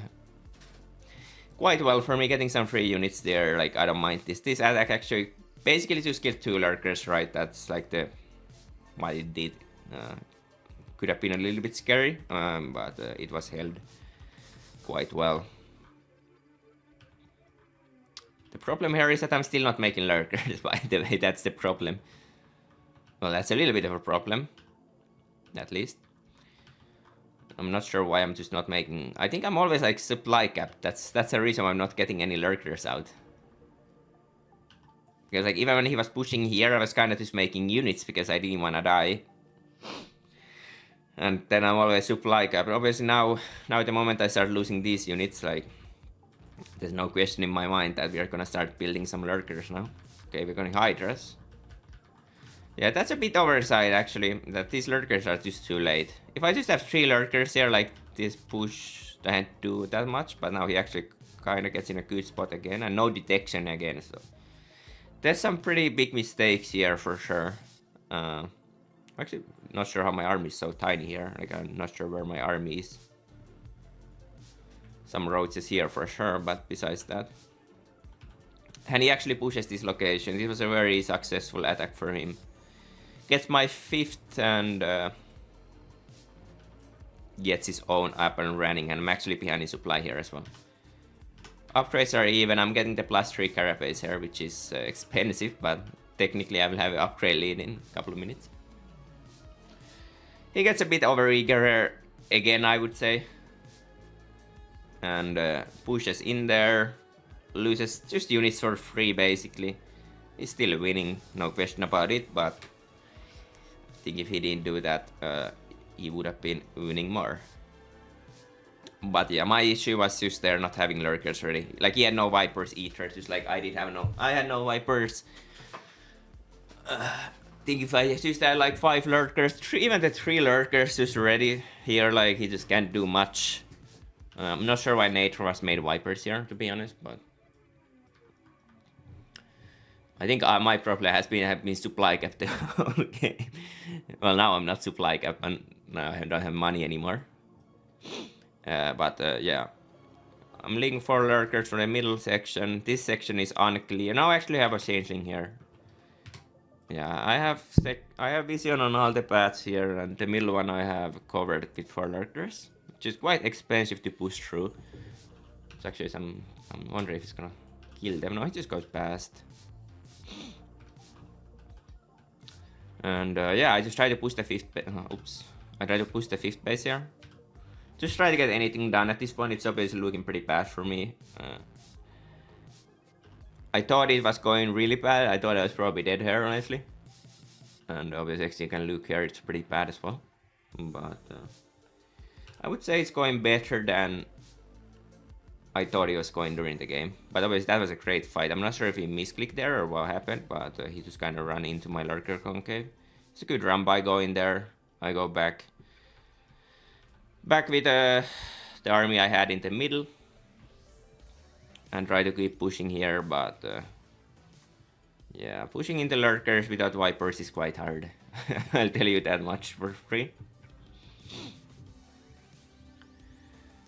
Quite well for me, getting some free units there, like I don't mind this. This attack actually basically just killed 2 lurkers, right? That's like the what it did. Could have been a little bit scary, but it was held quite well. The problem here is that I'm still not making lurkers, by the way, that's the problem. Well, that's a little bit of a problem, at least. I'm not sure why I'm just not making... I think I'm always like supply cap. That's the reason why I'm not getting any lurkers out. Because like even when he was pushing here, I was kind of just making units because I didn't want to die. And then I'm always supply cap. But obviously now at the moment I start losing these units, like there's no question in my mind that we are gonna start building some lurkers now. Okay, we're going Hydras. Yeah, that's a bit oversight actually, that these lurkers are just too late. If I just have 3 lurkers here, like this push doesn't do that much, but now he actually kind of gets in a good spot again, and no detection again, so... There's some pretty big mistakes here for sure. Actually, not sure how my army is so tiny here, like I'm not sure where my army is. Some roads is here for sure, but besides that... And he actually pushes this location. This was a very successful attack for him. Gets my 5th and gets his own up and running, and I'm actually behind in supply here as well. Upgrades are even. I'm getting the +3 carapace here, which is expensive, but technically I will have an upgrade lead in a couple of minutes. He gets a bit overeager here again, I would say. And pushes in there. Loses just units for free basically. He's still winning, no question about it, but I think if he didn't do that, he would have been winning more. But yeah, my issue was just there not having lurkers ready. Like he had no Vipers either, just like I had no Vipers. I think if I just had like 5 lurkers, even the 3 lurkers just ready here, like he just can't do much. I'm not sure why Nature was made Vipers here, to be honest, but I think my problem has been supply cap the whole game. Well, now I'm not supply cap, and now I don't have money anymore. Yeah, I'm looking for lurkers for the middle section. This section is unclear. Now I actually have a changeling here. Yeah, I have vision on all the paths here, and the middle one I have covered with 4 lurkers, which is quite expensive to push through. It's actually I'm wondering if it's gonna kill them. No, it just goes past. And yeah, I just try to push the 5th base. Oops, I try to push the 5th base here. Just try to get anything done. At this point, it's obviously looking pretty bad for me. I thought it was going really bad. I thought I was probably dead here, honestly. And obviously, you can look here, it's pretty bad as well. But I would say it's going better than I thought it was going during the game. But obviously, that was a great fight. I'm not sure if he misclicked there or what happened, but he just kind of ran into my lurker concave. It's a good run by going there. I go back with the army I had in the middle and try to keep pushing here, but yeah, pushing into lurkers without Vipers is quite hard. I'll tell you that much for free.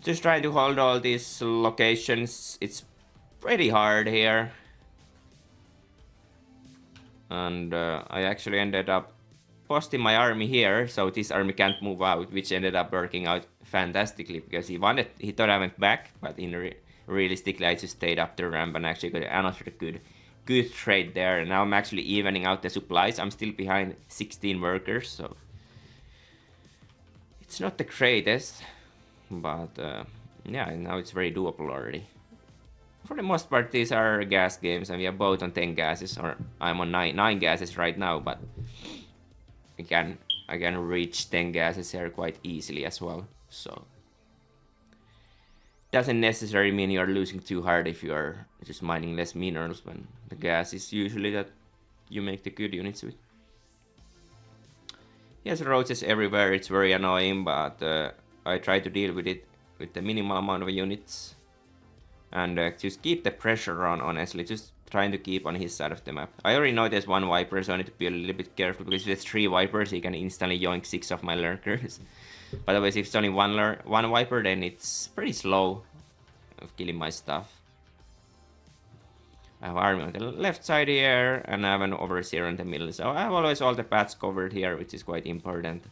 Just trying to hold all these locations, it's pretty hard here. And I actually ended up posting my army here, so this army can't move out, which ended up working out fantastically because he thought I went back, but realistically I just stayed up the ramp and actually got another good trade there. And now I'm actually evening out the supplies. I'm still behind 16 workers, so it's not the greatest, but yeah, now it's very doable already. For the most part, these are gas games, and we are both on 10 gases, or I'm on 9 gases right now, but I can reach 10 gases here quite easily as well, so doesn't necessarily mean you're losing too hard if you are just mining less minerals, when the gas is usually that you make the good units with. Yes, roaches everywhere, it's very annoying, but I try to deal with it with the minimal amount of units and just keep the pressure on, honestly, just trying to keep on his side of the map. I already know there's 1 Viper, so I need to be a little bit careful, because if there's 3 Vipers, he can instantly yoink 6 of my lurkers. But otherwise, if it's only one Viper, then it's pretty slow of killing my stuff. I have army on the left side here, and I have an overseer in the middle, so I have always all the paths covered here, which is quite important.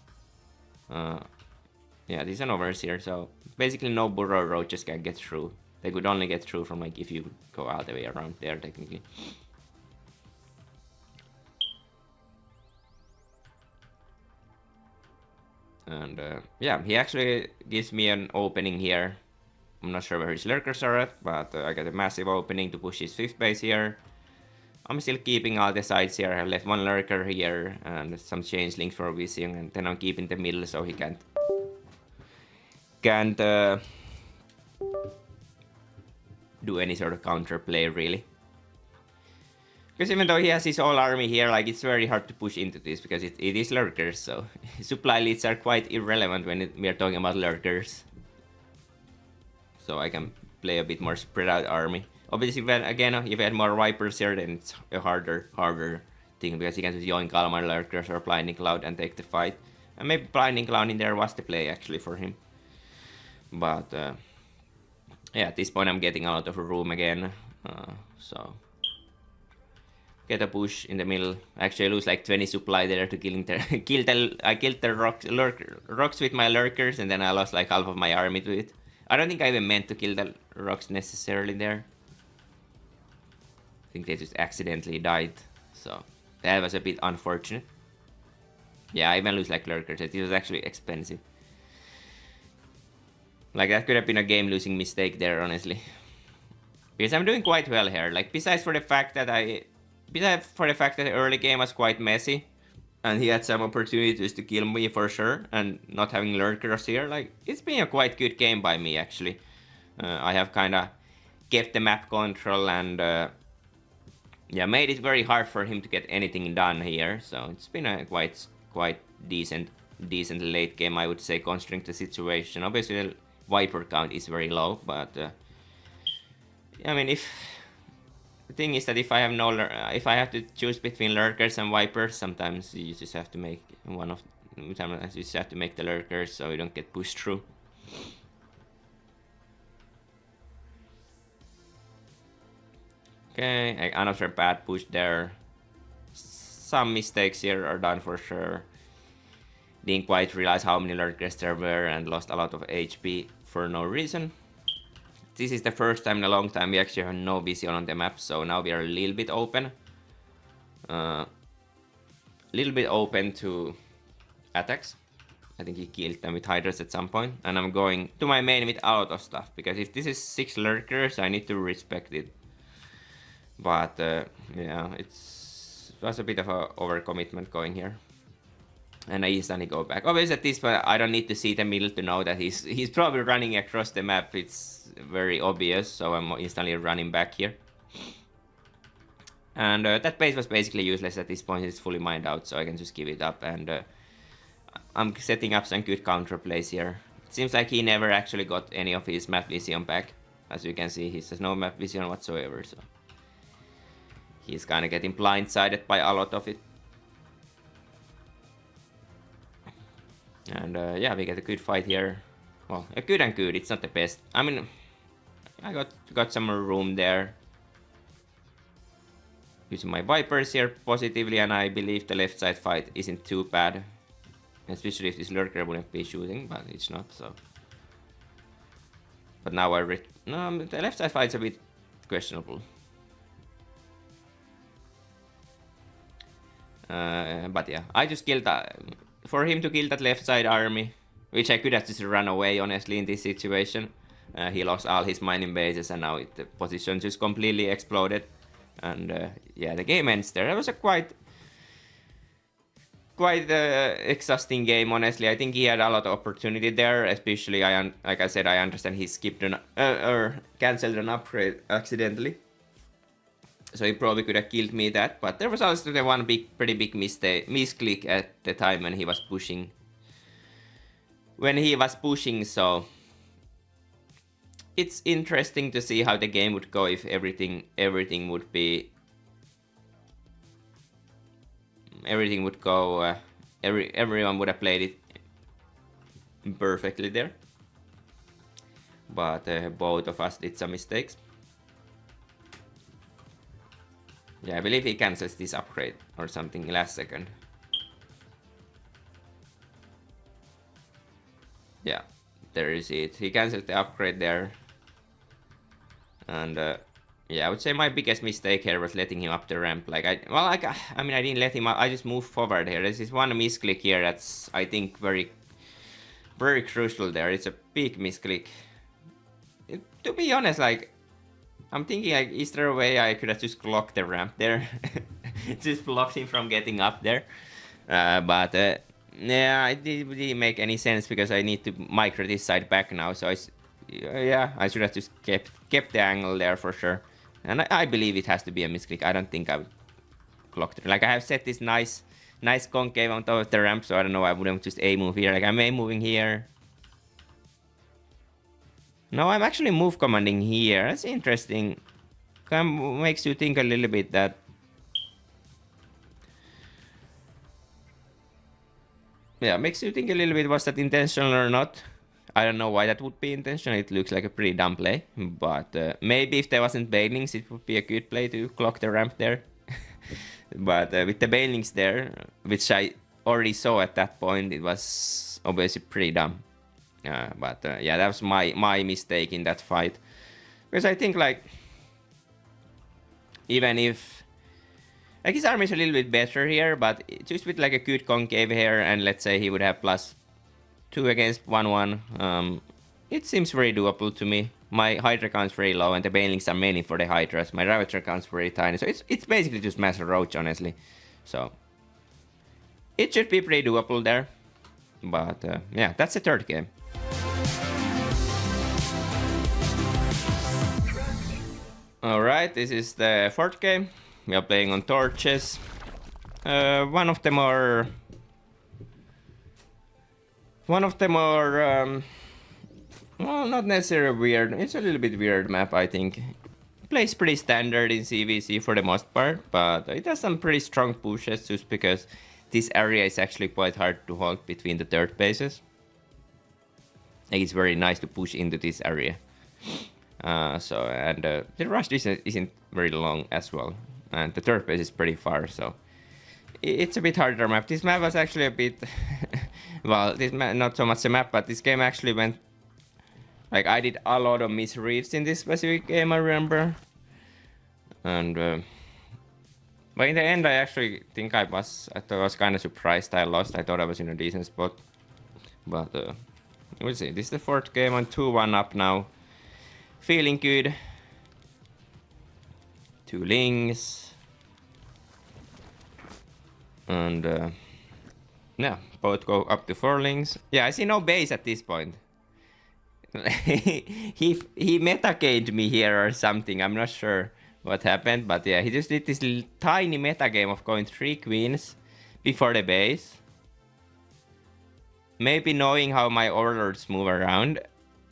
Yeah, this is an overseer, so basically no burrow roaches can get through. They could only get through from, like, if you go all the way around there, technically. And yeah, he actually gives me an opening here. I'm not sure where his lurkers are at, but I got a massive opening to push his 5th base here. I'm still keeping all the sides here. I have left 1 lurker here and some changelings for vision, and then I'm keeping the middle so he can't do any sort of counter play really. Because even though he has his whole army here, like, it's very hard to push into this because it is lurkers, so supply leads are quite irrelevant when we are talking about lurkers. So I can play a bit more spread out army. Obviously, again, if you had more Vipers here, then it's a harder thing because you can just join Kalmar Lurkers or Blinding Cloud and take the fight. And maybe Blinding Cloud in there was the play actually for him. But yeah, at this point I'm getting a lot of room again. So get a push in the middle. Actually, I lose like 20 supply there to killing the I killed the rocks with my lurkers, and then I lost like half of my army to it. I don't think I even meant to kill the rocks necessarily there. I think they just accidentally died, so that was a bit unfortunate. Yeah, I even lose like lurkers. It was actually expensive. Like, that could have been a game-losing mistake there, honestly. Because I'm doing quite well here. Like, besides for the fact that the early game was quite messy, and he had some opportunities to kill me for sure, and not having lurkers here, like, it's been a quite good game by me actually. I have kind of kept the map control and yeah, made it very hard for him to get anything done here. So it's been a quite decent late game, I would say, considering the situation. Obviously, the Viper count is very low, but I mean, the thing is that if I have to choose between lurkers and Vipers, sometimes you just have to make sometimes you just have to make the lurkers so you don't get pushed through. Okay, another bad push there. Some mistakes here are done for sure. Didn't quite realize how many lurkers there were and lost a lot of HP for no reason. This is the first time in a long time we actually have no vision on the map, so now we are a little bit open. To attacks. I think he killed them with Hydras at some point, and I'm going to my main with a lot of stuff, because if this is 6 lurkers, I need to respect it. But yeah, it was a bit of a overcommitment going here. And I instantly go back. Obviously at this point I don't need to see the middle to know that he's probably running across the map. It's very obvious, so I'm instantly running back here. And that base was basically useless at this point. It's fully mined out, so I can just give it up. And I'm setting up some good counter plays here. It seems like he never actually got any of his map vision back. As you can see, he has no map vision whatsoever, so he's kind of getting blindsided by a lot of it. And yeah, we get a good fight here. Well, a good and good, it's not the best. I mean, I got some more room there. Using my Vipers here positively, and I believe the left side fight isn't too bad. Especially if this lurker wouldn't be shooting, but it's not, so. But now no, the left side fight's a bit questionable. But yeah, I just killed for him to kill that left side army, which I could have just run away, honestly, in this situation. He lost all his mining bases, and now the position just completely exploded. And yeah, the game ends there. That was a quite exhausting game, honestly. I think he had a lot of opportunity there, especially, like I said, I understand he skipped or cancelled an upgrade accidentally. So he probably could have killed me that, but there was also the one pretty big misclick at the time when he was pushing. So it's interesting to see how the game would go if everything would go. Everyone would have played it perfectly there, but both of us did some mistakes. Yeah, I believe he cancels this upgrade or something last second. Yeah, there is it. He cancelled the upgrade there. And yeah, I would say my biggest mistake here was letting him up the ramp. I mean, I didn't let him up. I just moved forward here. There's this one misclick here that's, I think, very very crucial there. It's a big misclick. To be honest, like, I'm thinking, like, is there a way I could have just blocked the ramp there? Just blocked him from getting up there. But yeah, it didn't make any sense because I need to micro this side back now. So I should have just kept the angle there for sure. And I believe it has to be a misclick. I don't think I blocked it. Like, I have set this nice concave on top of the ramp, so I don't know, I wouldn't just A-move here. Like, I'm A-moving here. No, I'm actually move commanding here. That's interesting. Makes you think a little bit that... Yeah, makes you think a little bit, was that intentional or not? I don't know why that would be intentional. It looks like a pretty dumb play. But maybe if there wasn't bailings, it would be a good play to clock the ramp there. But with the bailings there, which I already saw at that point, it was obviously pretty dumb. But yeah, that was my mistake in that fight. Because I think, like, even if... Like, his army is a little bit better here, but just with, like, a good concave here, and let's say he would have +2 against 1-1, it seems very doable to me. My Hydra count's very low, and the Banelings are mainly for the Hydras. My Ravager count's very tiny, so it's basically just Master Roach, honestly. So, it should be pretty doable there. But, yeah, that's the third game. Alright, this is the fourth game. We are playing on torches. One of the more, well, not necessarily weird. It's a little bit weird map, I think. Plays pretty standard in CVC for the most part, but it has some pretty strong pushes just because this area is actually quite hard to hold between the third bases. Like, it's very nice to push into this area. The rush isn't very long as well. And the third base is pretty far, so it's a bit harder map. This map was actually a bit... well, not so much a map, but this game actually went... Like, I did a lot of misreads in this specific game, I remember. And... but in the end, I actually think I was kind of surprised I lost. I thought I was in a decent spot. But, we'll see. This is the fourth game. I'm 2-1 up now. Feeling good. 2 lings. And yeah, both go up to 4 lings. Yeah, I see no base at this point. he meta-gamed me here or something. I'm not sure what happened, but yeah, he just did this tiny meta game of going 3 queens before the base. Maybe knowing how my overlords move around.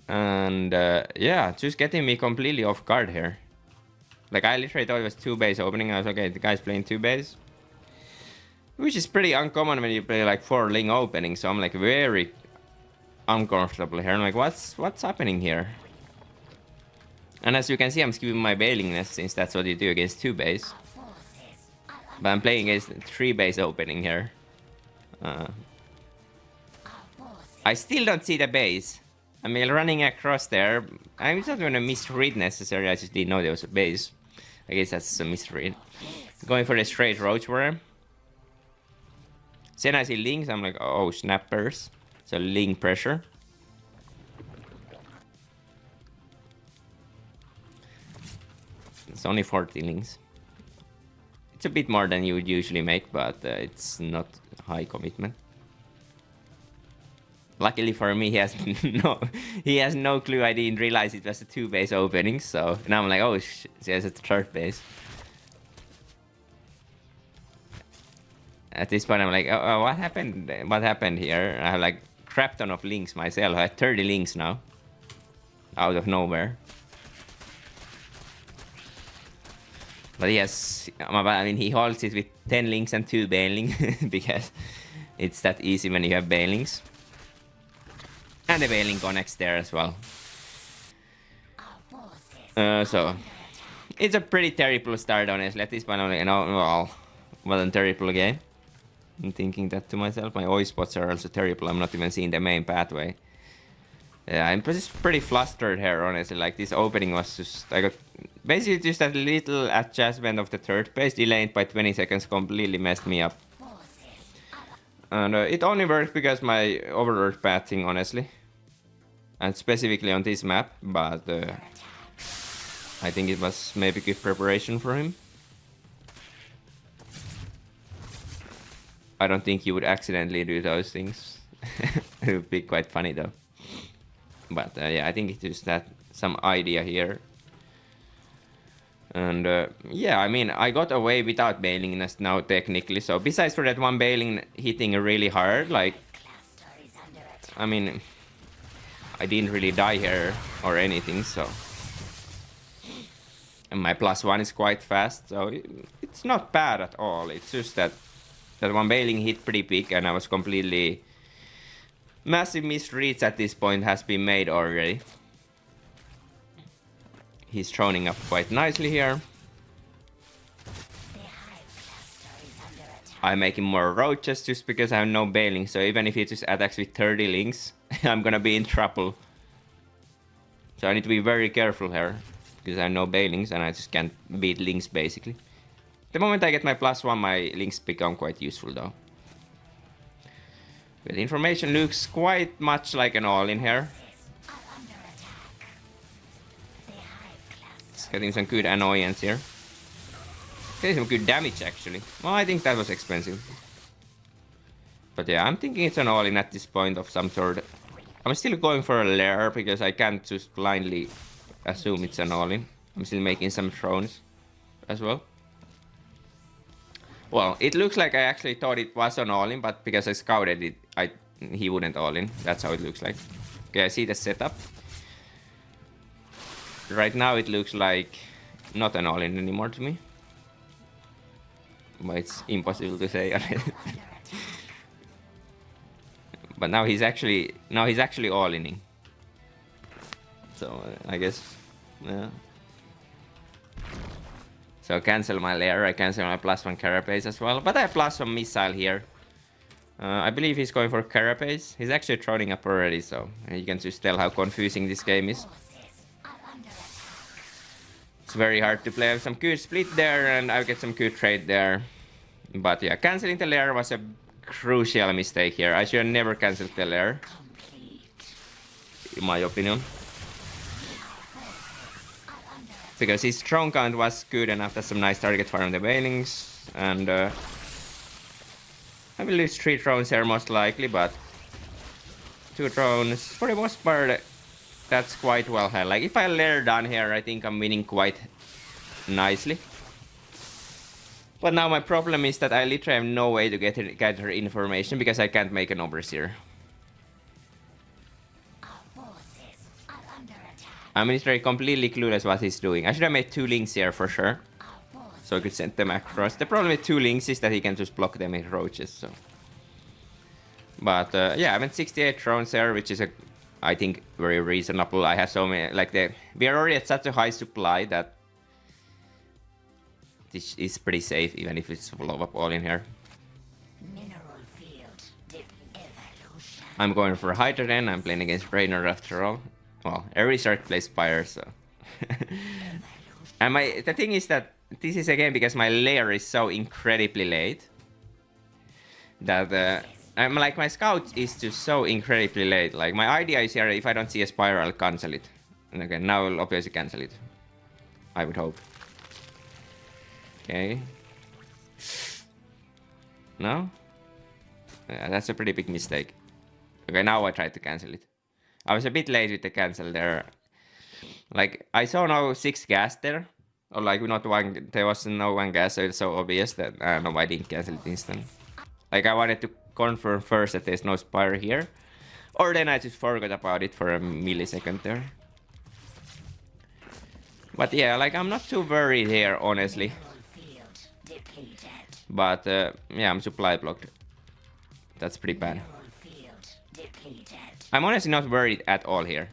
And yeah, just getting me completely off guard here. Like, I literally thought it was 2 base opening. I was okay, the guy's playing 2 base. Which is pretty uncommon when you play like 4 ling openings. So I'm like very uncomfortable here. I'm like, what's happening here? And as you can see, I'm skipping my bailingness since that's what you do against 2 base. But I'm playing against 3 base opening here. I still don't see the base. I mean, running across there. I'm not going to misread necessarily. I just didn't know there was a base. I guess that's a misread. Going for the straight roach worm. Then I see lings. I'm like, oh, snappers. So ling pressure. It's only 40 lings. It's a bit more than you would usually make, but it's not high commitment. Luckily for me, he has no clue. I didn't realize it was a 2 base opening. So now I'm like, oh, there's a 3rd base. At this point, I'm like, oh, what happened? What happened here? I have like crap ton of links myself. I have 30 links now, out of nowhere. But yes, I mean, he holds it with 10 links and 2 bailing because it's that easy when you have bailings. And the bailing connects there as well. So it's a pretty terrible start, honestly. At this point, I'm like, well, a terrible game. I'm thinking that to myself. My oi spots are also terrible. I'm not even seeing the main pathway. Yeah, I'm just pretty flustered here, honestly. Like, this opening was just... I got basically just a little adjustment of the 3rd base, delayed by 20 seconds, completely messed me up. And it only worked because my overlord pathing, honestly. And specifically on this map, but I think it was maybe good preparation for him. I don't think he would accidentally do those things. It would be quite funny though. But yeah, I think it's just that some idea here. And yeah, I mean, I got away without bailing just now technically. So besides for that one bailing hitting really hard, like, I mean, I didn't really die here or anything, so. And my +1 is quite fast, so it's not bad at all. It's just that one bailing hit pretty big and I was completely... Massive misreads at this point has been made already. He's droning up quite nicely here. I'm making more roaches just because I have no bailing, so even if he just attacks with 30 links, I'm gonna be in trouble. So I need to be very careful here, because I have no bailings and I just can't beat links basically. The moment I get my +1, my links become quite useful though. But the information looks quite much like an all-in here. It's getting some good annoyance here. Getting some good damage actually. Well, I think that was expensive. But yeah, I'm thinking it's an all-in at this point of some sort. I'm still going for a lair because I can't just blindly assume it's an all-in. I'm still making some thrones as well. Well, it looks like I actually thought it was an all-in, but because I scouted it, he wouldn't all-in. That's how it looks like. Okay, I see the setup. Right now it looks like not an all-in anymore to me. But it's impossible to say. But now he's actually all-inning. So I guess, yeah. So cancel my lair, I cancel my +1 carapace as well. But I have +1 missile here. I believe he's going for carapace. He's actually throwing up already, so you can just tell how confusing this game is. It's very hard to play. I have some good split there and I'll get some good trade there. But yeah, cancelling the lair was a crucial mistake here. I should have never cancelled the lair, in my opinion. Because his drone count was good enough. That's some nice target fire on the bailings. And I will lose 3 drones here most likely, but 2 drones for the most part, that's quite well held. Like if I lair down here, I think I'm winning quite nicely. But now my problem is that I literally have no way to gather information because I can't make an overseer. I'm literally completely clueless what he's doing. I should have made 2 links here for sure, so I could send them across. The problem with 2 links is that he can just block them with roaches. So, but yeah, I went 68 drones here, which is I think very reasonable. I have so many, like we are already at such a high supply that this is pretty safe, even if it's blow up all in here. I'm going for Hydra then. I'm playing against Reynor after all. Well, every shark plays fire, so. And the thing is that this is again because my lair is so incredibly late that I'm like my scout is just so incredibly late. Like my idea is here, if I don't see a spiral, I'll cancel it. And again, now I'll obviously cancel it. I would hope. Okay. No? Yeah, that's a pretty big mistake. Okay, now I tried to cancel it. I was a bit late with the cancel there. Like, I saw no 6 gas there. Or like, not one, there was no 1 gas, so it's so obvious that I don't know why I didn't cancel it instant. Like, I wanted to confirm first that there's no spire here. Or then I just forgot about it for a millisecond there. But yeah, like, I'm not too worried here, honestly. But yeah, I'm supply blocked. That's pretty bad. I'm honestly not worried at all here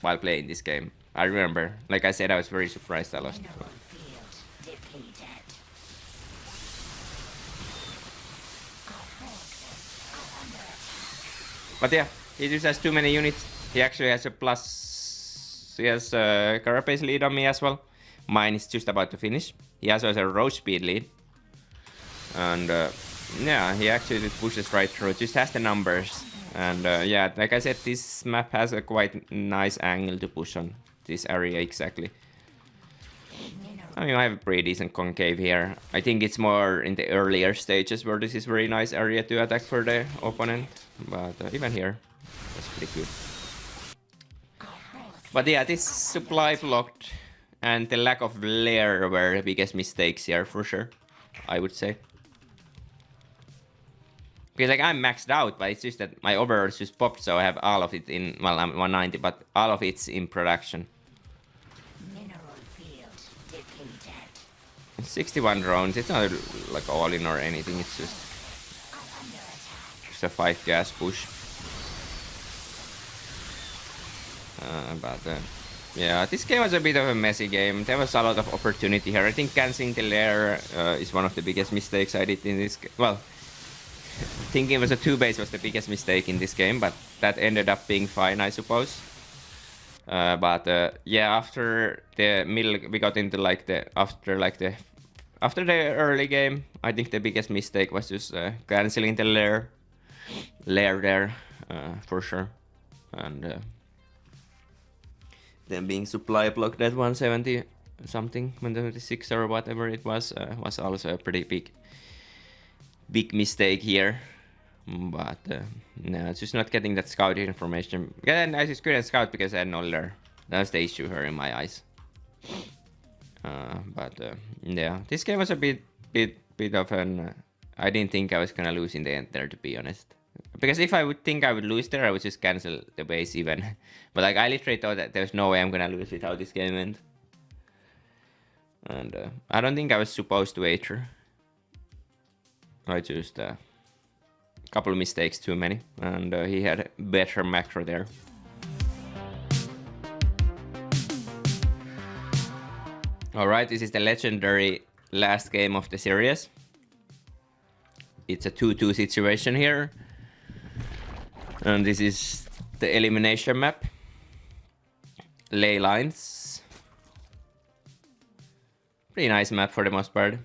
while playing this game. I remember, like I said, I was very surprised I lost. But yeah, he just has too many units. He actually has a plus. He has a carapace lead on me as well. Mine is just about to finish. He also has a roach speed lead. And Yeah, he actually pushes right through. Just has the numbers. And yeah, like I said, this map has a quite nice angle to push on this area exactly. I mean, I have a pretty decent concave here. I think it's more in the earlier stages where this is very nice area to attack for the opponent. But even here, that's pretty good. But yeah, this supply blocked and the lack of lair were the biggest mistakes here for sure, I would say. Because like I'm maxed out, but it's just that my overlords just popped, so I have all of it in, well, I'm 190, but all of it's in production. 61 drones, it's not like all in or anything, it's just a 5 gas push. Yeah, this game was a bit of a messy game. There was a lot of opportunity here. I think cancelling the lair is one of the biggest mistakes I did in this game. Well, thinking it was a 2-base was the biggest mistake in this game, but that ended up being fine, I suppose. Yeah, after the middle, we got into like after the early game, I think the biggest mistake was just cancelling the lair there, for sure, and then being supply blocked at 170 something, 176 or whatever it was also a pretty big mistake here. But no, it's just not getting that scout information. And I just couldn't scout because I had no lair. That's the issue here in my eyes. Yeah, this game was a bit of an. I didn't think I was gonna lose in the end there, to be honest. Because if I would think I would lose there, I would just cancel the base even. But like I literally thought that there's no way I'm gonna lose without this game end. And I don't think I was supposed to wager. I just couple of mistakes too many, and he had better macro there. Alright, this is the legendary last game of the series. It's a 2-2 situation here. And this is the elimination map. Ley lines. Pretty nice map for the most part.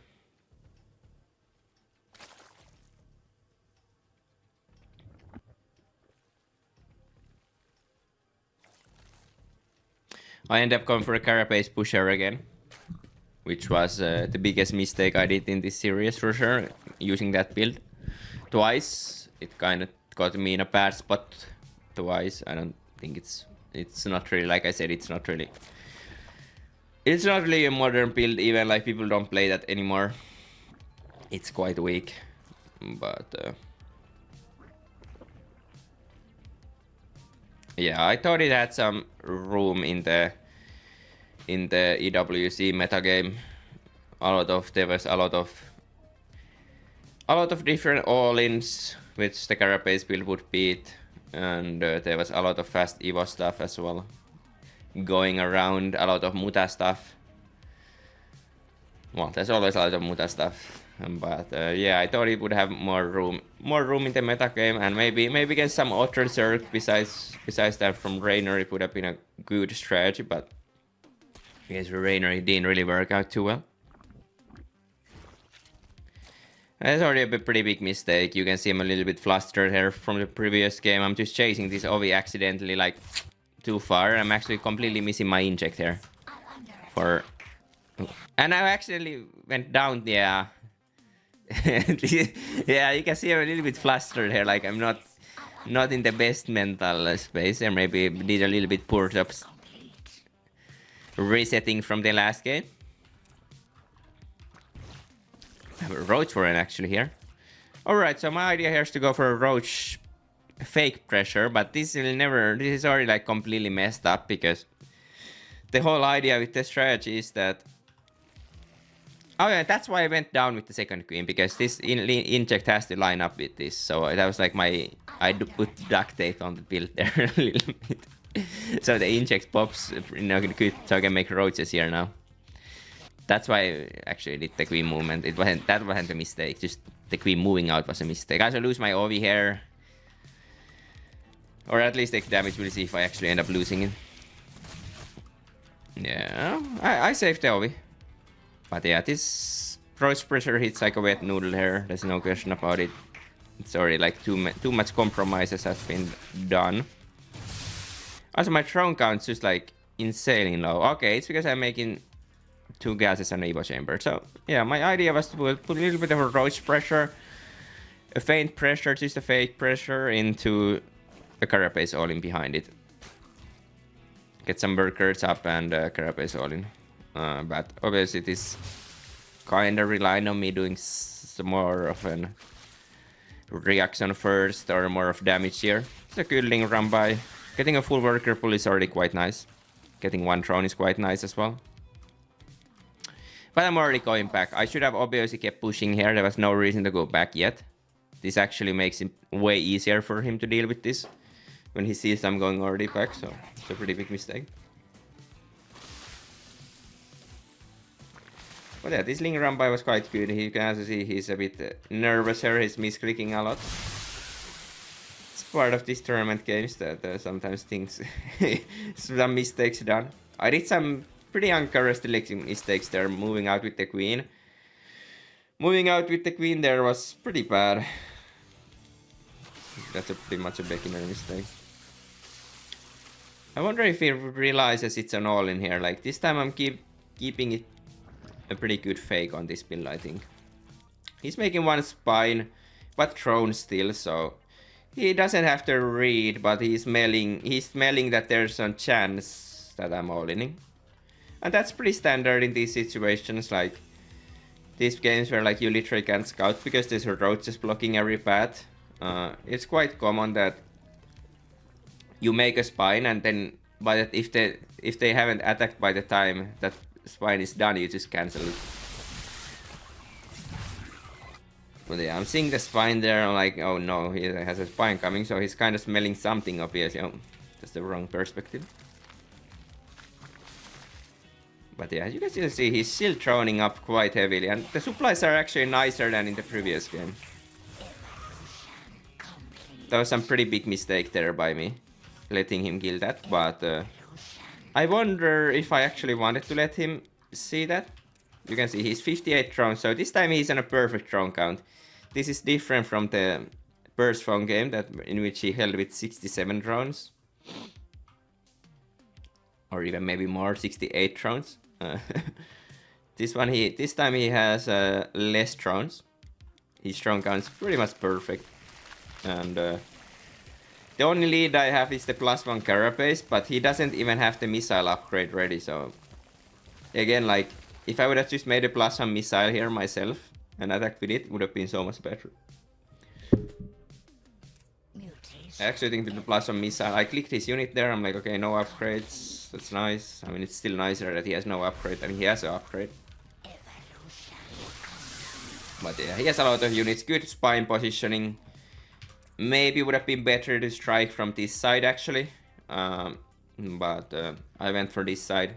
I end up going for a Carapace pusher again, which was the biggest mistake I did in this series for sure, using that build. Twice, it kind of got me in a bad spot twice. I don't think it's not really, like I said, it's not really a modern build, even like people don't play that anymore. It's quite weak, but yeah, I thought it had some room in the EWC metagame. There was a lot of different all-ins which the Carapace build would beat, and there was a lot of fast Evo stuff as well going around, a lot of muta stuff. Well, there's always a lot of muta stuff, but yeah, I thought it would have more room in the metagame, and maybe get some Otter Zerg besides that from Reynor. It would have been a good strategy, but I guess Reynor, it didn't really work out too well. That's already a pretty big mistake. You can see I'm a little bit flustered here from the previous game. I'm just chasing this Ovi accidentally, like, too far. I'm actually completely missing my inject here. And I accidentally went down, yeah. Yeah, you can see I'm a little bit flustered here. Like, I'm not in the best mental space. And maybe did a little bit poor jobs resetting from the last game. I have a Roach Warren actually here. Alright, so my idea here is to go for a Roach fake pressure, but this is already like completely messed up, because the whole idea with the strategy is that, oh yeah, that's why I went down with the second queen, because this inject has to line up with this. So that was like I put duct tape on the build there a little bit. So the inject pops, good, so I can make roaches here now. That's why I actually did the queen movement. That wasn't a mistake, just the queen moving out was a mistake. I also lose my Ovi here. Or at least take damage, we'll see if I actually end up losing it. Yeah, I saved the Ovi. But yeah, this Roach pressure hits like a wet noodle here. There's no question about it. It's already like too much compromises has been done. Also, my drone count's just like insanely low. Okay, it's because I'm making 2 gases and Evo chamber. So yeah, my idea was to put a little bit of a roach pressure, a faint pressure, just a fake pressure into a carapace all in behind it. Get some workers up and carapace all in. But obviously this kinda relying on me doing some more of an reaction first or more of damage here. It's a good link run by. Getting a full worker pull is already quite nice. Getting 1 drone is quite nice as well. But I'm already going back. I should have obviously kept pushing here. There was no reason to go back yet. This actually makes it way easier for him to deal with this when he sees I'm going already back, so it's a pretty big mistake. But yeah, this link run by was quite good. You can also see he's a bit nervous here. He's misclicking a lot. It's part of these tournament games that sometimes things, some mistakes done. I did some pretty uncharacteristic mistakes there, moving out with the queen. Moving out with the queen there was pretty bad. That's pretty much a beginner mistake. I wonder if he realizes it's an all in here. Like this time I'm keeping it a pretty good fake on this build, I think. He's making 1 spine, but drone still, so he doesn't have to read, but he's smelling that there's a chance that I'm all-inning. And that's pretty standard in these situations, like these games where like you literally can't scout because there's a road just blocking every path. It's quite common that you make a spine and then, but if they haven't attacked by the time that spine is done, you just cancel it. But yeah, I'm seeing the spine there. I'm like, oh no, he has a spine coming, so he's kind of smelling something obviously. Oh, that's the wrong perspective. But yeah, you can see he's still droning up quite heavily, and the supplies are actually nicer than in the previous game. That was some pretty big mistake there by me, letting him kill that, but I wonder if I actually wanted to let him see that. You can see he's 58 drones, so this time he's on a perfect drone count. This is different from the burst phone game in which he held with 67 drones. Or even maybe more, 68 drones. This time he has less drones. His drone count's pretty much perfect. And the only lead I have is the +1 carapace, but he doesn't even have the missile upgrade ready, so again, like if I would have just made a +1 missile here myself and attacked with it, would have been so much better. I actually think that the +1 missile, I clicked his unit there, I'm like, okay, no upgrades, that's nice. I mean, it's still nicer that he has no upgrade than he has an upgrade. But yeah, he has a lot of units, good spine positioning. Maybe would have been better to strike from this side actually, but I went for this side.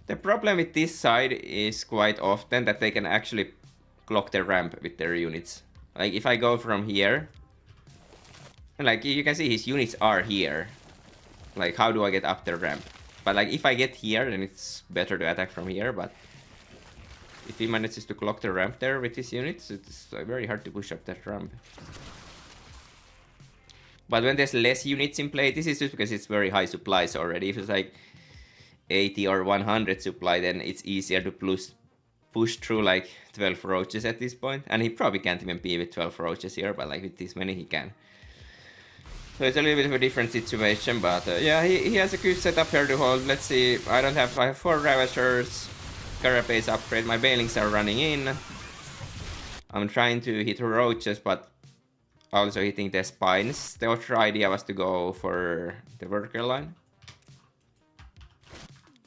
The problem with this side is quite often that they can actually clock the ramp with their units. Like if I go from here, like you can see his units are here. Like how do I get up the ramp? But like if I get here, then it's better to attack from here, but if he manages to clock the ramp there with his units, it's very hard to push up that ramp. But when there's less units in play, this is just because it's very high supplies already. If it's like 80 or 100 supply, then it's easier to push through like 12 roaches at this point. And he probably can't even be with 12 roaches here, but like with this many he can. So it's a little bit of a different situation, but yeah, he has a good setup here to hold. Let's see, I have 4 Ravagers, Carapace upgrade, my Bailings are running in. I'm trying to hit roaches, but also hitting the spines. The other idea was to go for the worker line.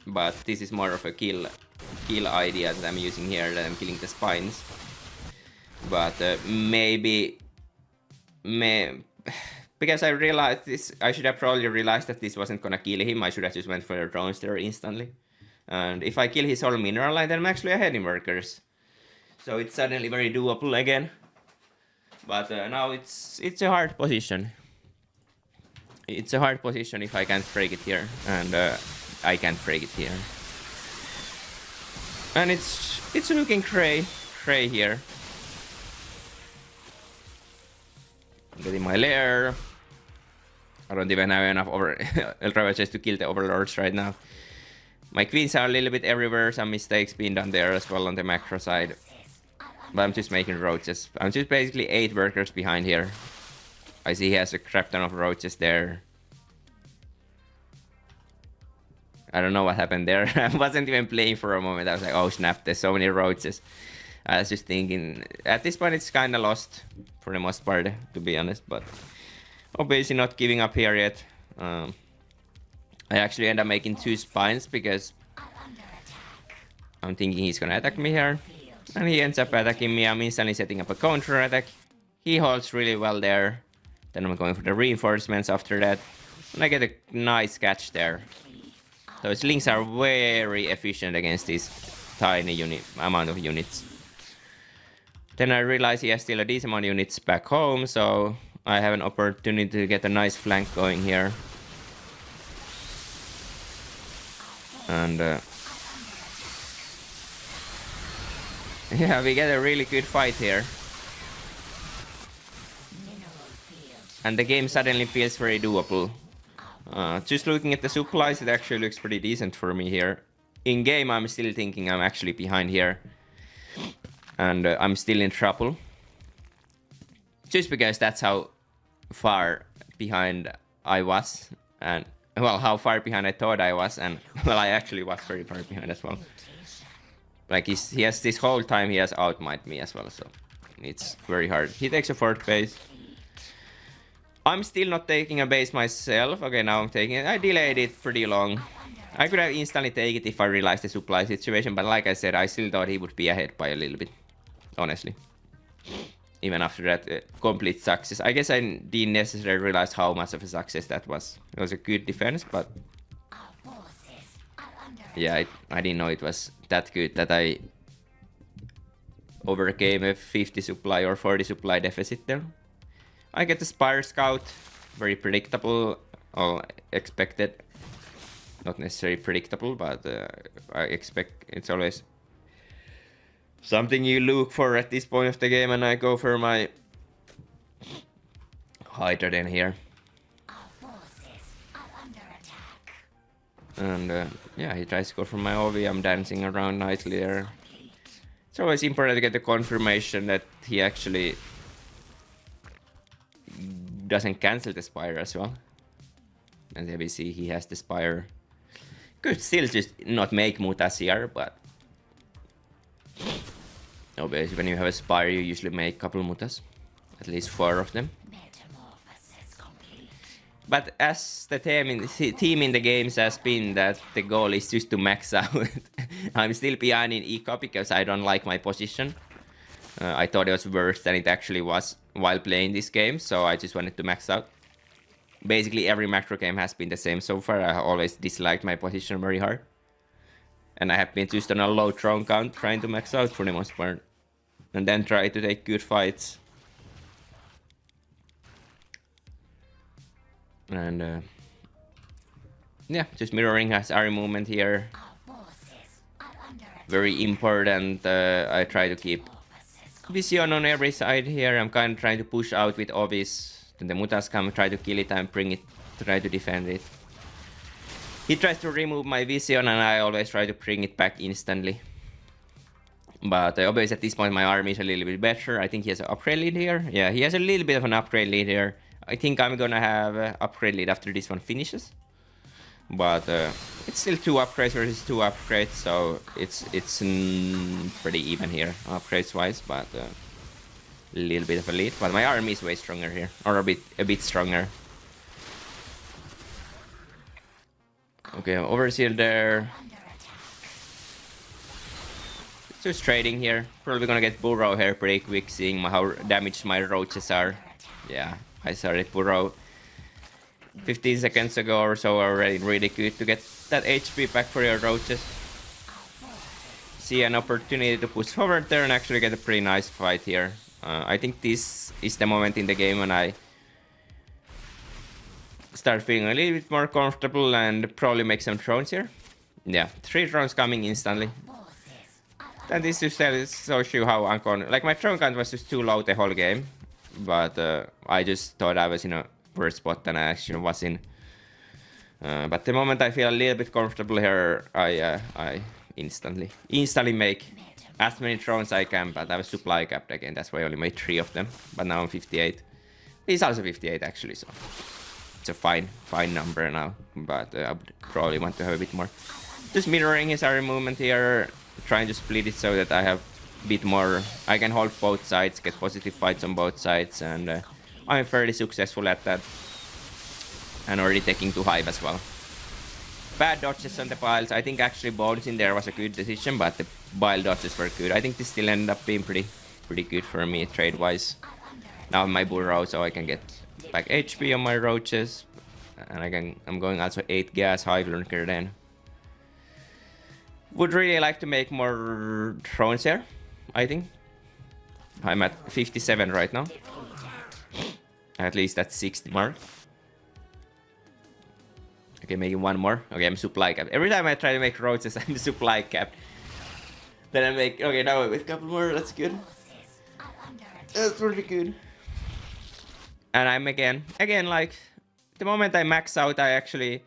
But this is more of a kill idea that I'm using here, that I'm killing the spines. But because I realized this, I should have probably realized that this wasn't gonna kill him. I should have just went for the drones there instantly. And if I kill his whole mineral line, then I'm actually ahead in workers. So it's suddenly very doable again. But now it's a hard position. It's a hard position if I can't break it here, and I can't break it here. And it's looking cray here. Getting my lair. I don't even have enough Ravages to kill the overlords right now. My queens are a little bit everywhere, some mistakes being done there as well on the macro side. But I'm just making roaches. I'm just basically 8 workers behind here. I see he has a crap ton of roaches there. I don't know what happened there. I wasn't even playing for a moment. I was like, oh snap, there's so many roaches. I was just thinking, at this point it's kinda lost for the most part, to be honest. But obviously not giving up here yet. I actually end up making 2 spines because I'm thinking he's gonna attack me here. And he ends up attacking me. I'm instantly setting up a counter attack. He holds really well there. Then I'm going for the reinforcements after that. And I get a nice catch there. Those links are very efficient against this tiny amount of units. Then I realize he has still a decent amount of units back home, so I have an opportunity to get a nice flank going here. And yeah, we get a really good fight here. And the game suddenly feels very doable. Just looking at the supplies, it actually looks pretty decent for me here. In game, I'm still thinking I'm actually behind here. And I'm still in trouble. Just because that's how far behind I was. And, well, how far behind I thought I was. And, well, I actually was very far behind as well. Like, he has this whole time, he has outmined me as well. So, it's very hard. He takes a 4th base. I'm still not taking a base myself. Okay, now I'm taking it. I delayed it pretty long. I could have instantly taken it if I realized the supply situation, but like I said, I still thought he would be ahead by a little bit. Honestly. Even after that complete success. I guess I didn't necessarily realize how much of a success that was. It was a good defense, but... yeah, I didn't know it was that good that I overcame a 50 supply or 40 supply deficit there. I get the Spire Scout, very predictable, all expected. Not necessarily predictable, but I expect it's always something you look for at this point of the game, and I go for my Hydra then here. And yeah, he tries to go for my OV, I'm dancing around nicely there. It's always important to get the confirmation that he actually doesn't cancel the Spire as well. And there we see he has the Spire. Could still just not make mutas here, but obviously when you have a Spire you usually make a couple mutas. At least 4 of them. But as the team in the games has been that the goal is just to max out. I'm still behind in eco because I don't like my position. I thought it was worse than it actually was while playing this game, so I just wanted to max out. Basically every macro game has been the same so far. I always disliked my position very hard. And I have been just on a low throne count trying to max out for the most part. And then try to take good fights. And yeah, just mirroring his RE movement here. Very important. I try to keep Vision on every side here. I'm kind of trying to push out with Ovis. Then the mutas come, try to kill it and bring it, try to defend it. He tries to remove my Vision and I always try to bring it back instantly. But obviously at this point my army is a little bit better. I think he has an upgrade lead here. Yeah, he has a little bit of an upgrade lead here. I think I'm gonna have an upgrade lead after this one finishes. But it's still 2 upgrades versus 2 upgrades, so it's pretty even here upgrades wise, but a little bit of a lead. But my army is way stronger here, or a bit stronger. Okay, Overseer there. Just trading here. Probably gonna get Burrow here pretty quick, seeing how damaged my roaches are. Yeah, I started Burrow 15 seconds ago or so already. Really good to get that HP back for your roaches. See an opportunity to push forward there and actually get a pretty nice fight here. I think this is the moment in the game when I start feeling a little bit more comfortable and probably make some drones here. Yeah, 3 drones coming instantly. And this just shows you how like my drone count was just too low the whole game, but I just thought I was in a worse spot than I actually was in. But the moment I feel a little bit comfortable here, I instantly make as many drones I can, but I was supply capped again. That's why I only made 3 of them. But now I'm 58. He's also 58 actually, so it's a fine number now. But I would probably want to have a bit more. Just mirroring his arrow movement here, trying to split it so that I have a bit more. I can hold both sides, get positive fights on both sides, and I'm fairly successful at that. And already taking 2 hive as well. Bad dodges on the piles. I think actually bones in there was a good decision, but the bile dodges were good. I think this still ended up being pretty good for me trade-wise. Now my burrow, so I can get back HP on my roaches, and I'm going also 8 gas hive lurker then. Would really like to make more drones here, I think. I'm at 57 right now. At least that's 60 mark. Okay, making 1 more. Okay, I'm supply capped. Every time I try to make roaches, I'm supply capped. Then I make... Okay, now with a couple more, that's good. That's really good. And I'm again, like... The moment I max out, I actually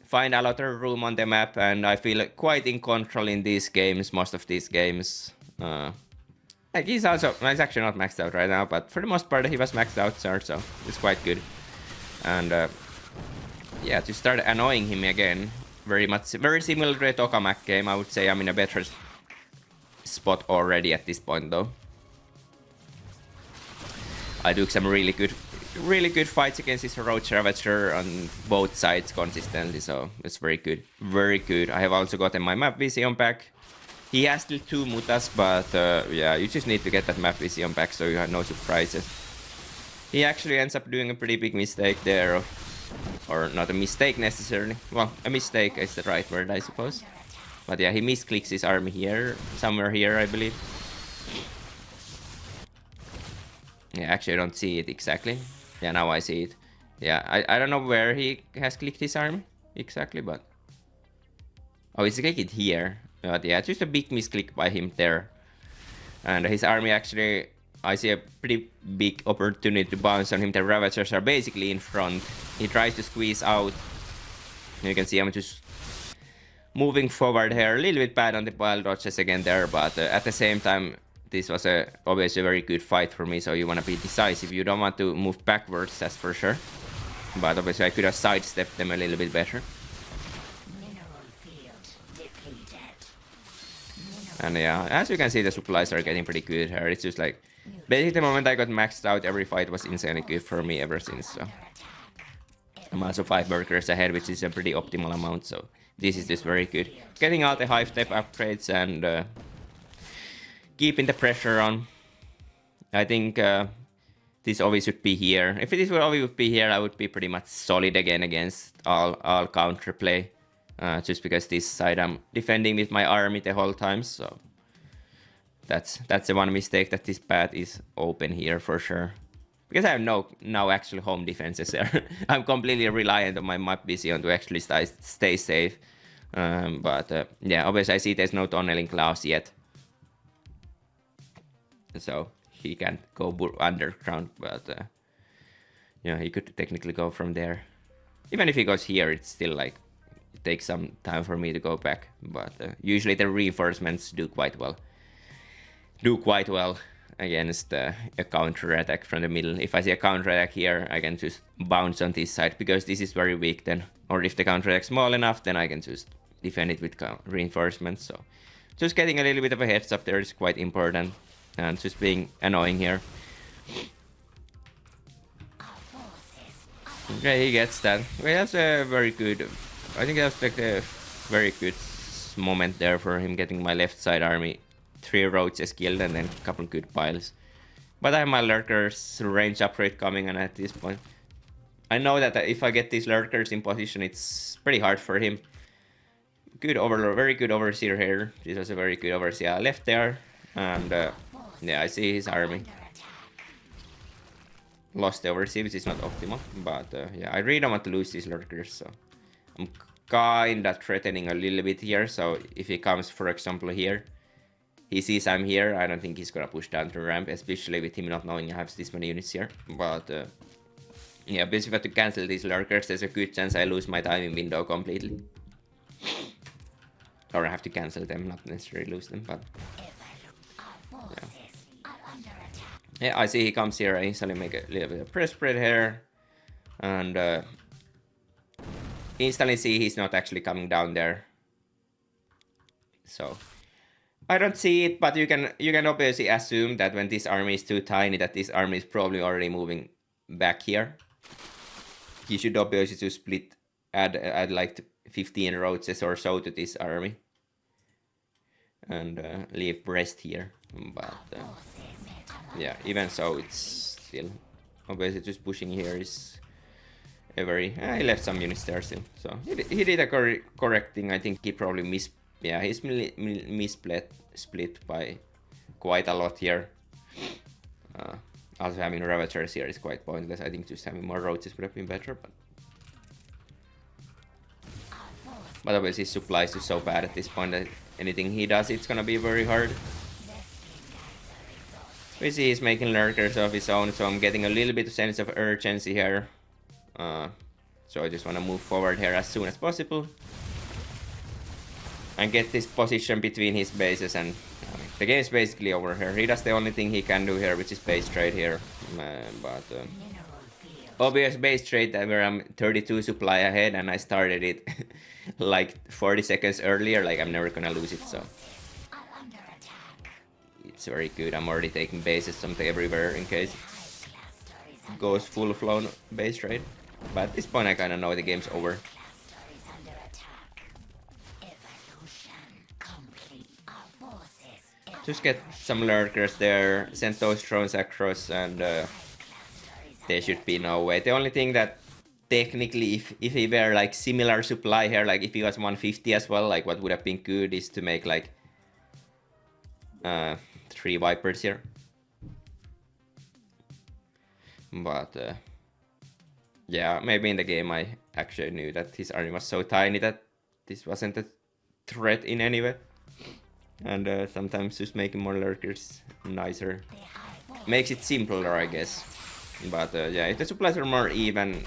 find a lot of room on the map, and I feel quite in control in these games, most of these games. Like he's actually not maxed out right now, but for the most part he was maxed out, so it's quite good. And yeah, to start annoying him again, very similar to a Tokamak game. I would say I'm in a better spot already at this point though. I do some really good fights against this Roach Ravager on both sides consistently, so it's very good. Very good. I have also gotten my map vision back. He has still 2 mutas, but yeah, you just need to get that map vision back so you have no surprises. He actually ends up doing a pretty big mistake there, or not a mistake necessarily. Well, a mistake is the right word, I suppose. But yeah, he misclicks his army here, somewhere here, I believe. Yeah, actually I don't see it exactly. Yeah, now I see it. Yeah, I don't know where he has clicked his army exactly, but... Oh, he's clicked it here. But yeah, just a big misclick by him there. And his army actually... I see a pretty big opportunity to bounce on him. The Ravagers are basically in front. He tries to squeeze out. You can see I'm just moving forward here. A little bit bad on the pile dodges again there, but at the same time, this was obviously a very good fight for me, so you want to be decisive. You don't want to move backwards, that's for sure. But obviously I could have sidestepped them a little bit better. And yeah, as you can see, the supplies are getting pretty good here. It's just like... Basically, the moment I got maxed out, every fight was insanely good for me ever since, so... I'm also 5 workers ahead, which is a pretty optimal amount, so... This is just very good. Getting all the hive step upgrades and... keeping the pressure on. I think this Ovi should be here. If this Ovi would be here, I would be pretty much solid again against all counterplay. Just because this side I'm defending with my army the whole time, so that's the one mistake, that this path is open here for sure. Because I have no actual home defenses there. I'm completely reliant on my map vision to actually stay safe. But yeah, obviously I see there's no tunneling clause yet. So he can't go underground, but yeah, he could technically go from there. Even if he goes here, it's still like... It takes some time for me to go back, but usually the reinforcements do quite well. Against a counter attack from the middle. If I see a counter attack here, I can just bounce on this side because this is very weak then. Or if the counter attack is small enough, then I can just defend it with reinforcements. So just getting a little bit of a heads up there is quite important, and just being annoying here. Okay, he gets that. Okay, that's a very good... I think that's like a very good moment there for him, getting my left side army 3 roaches killed and then a couple good piles. But I have my lurkers range upgrade coming, and at this point I know that if I get these lurkers in position, it's pretty hard for him. Good overlord, very good overseer here. This was a very good overseer left there, and yeah, I see his army lost the overseer, which is not optimal, but yeah, I really don't want to lose these lurkers, so I'm kinda threatening a little bit here. So if he comes, for example, here, he sees I'm here, I don't think he's gonna push down the ramp, especially with him not knowing I have this many units here. But yeah, basically to cancel these lurkers, there's a good chance I lose my timing window completely. Or I have to cancel them, not necessarily lose them, but yeah. Yeah, I see he comes here, I instantly make a little bit of press spread here. And instantly see he's not actually coming down there. So I don't see it, but you can obviously assume that when this army is too tiny, that this army is probably already moving back here. He should obviously to split, add like 15 roaches or so to this army. And leave Brest here. But yeah, even so, it's still obviously just pushing here is a very... he left some units there still. So he did a correct thing. I think he probably he's split by quite a lot here. Also having Ravagers here is quite pointless. I think just having more roaches would have been better. But obviously his supplies is so bad at this point that anything he does, it's gonna be very hard. We see he's making lurkers of his own, so I'm getting a little bit of sense of urgency here. So I just want to move forward here as soon as possible. And get this position between his bases, and the game is basically over here. He does the only thing he can do here, which is base trade here. But obvious base trade where I'm 32 supply ahead and I started it like 40 seconds earlier, like I'm never gonna lose it, so it's very good. I'm already taking bases something everywhere in case it goes full-flown base trade. But at this point I kinda know the game's over. Just get some lurkers there, send those drones across, and there should be no way. The only thing that technically, if he were like similar supply here, like if he was 150 as well, like what would have been good is to make like 3 Vipers here. But yeah, maybe in the game I actually knew that his army was so tiny that this wasn't a threat in any way. And sometimes just making more lurkers nicer makes it simpler, I guess. But yeah, if the supplies are more even,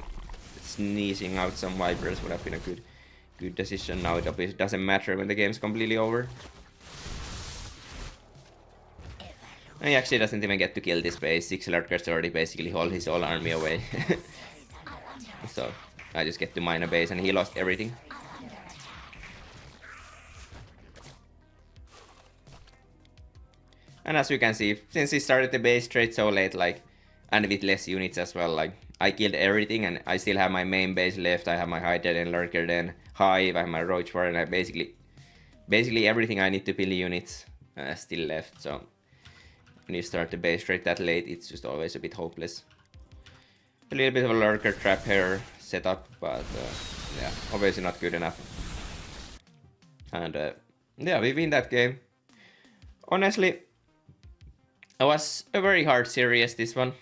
sneezing out some Vipers would have been a good decision. Now it doesn't matter when the game's completely over. And he actually doesn't even get to kill this base. 6 lurkers already basically hold his whole army away. So I just get to mine a base and he lost everything. And as you can see, since he started the base trade so late, like, and with less units as well, like, I killed everything and I still have my main base left. I have my high den, lurker den, hive, I have my roach farm, and I basically everything I need to build units still left. So when you start the base trade that late, it's just always a bit hopeless. A little bit of a lurker trap here set up, but yeah, obviously not good enough. And yeah, we win that game. Honestly, it was a very hard series, this one.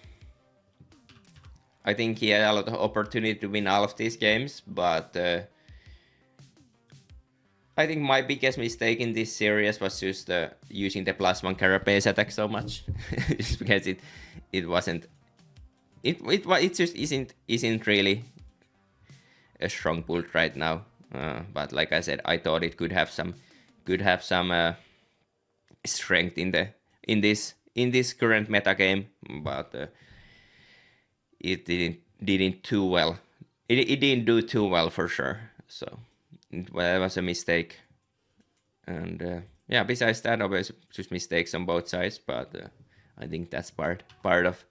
I think he had a lot of opportunity to win all of these games, but I think my biggest mistake in this series was just using the +1 carapace attack so much. Just because it wasn't... It just isn't really a strong build right now. But like I said, I thought it could have some strength in this current meta game, but it didn't too well. It didn't do too well for sure. So that was a mistake. And yeah, besides that, obviously just mistakes on both sides. But I think that's part of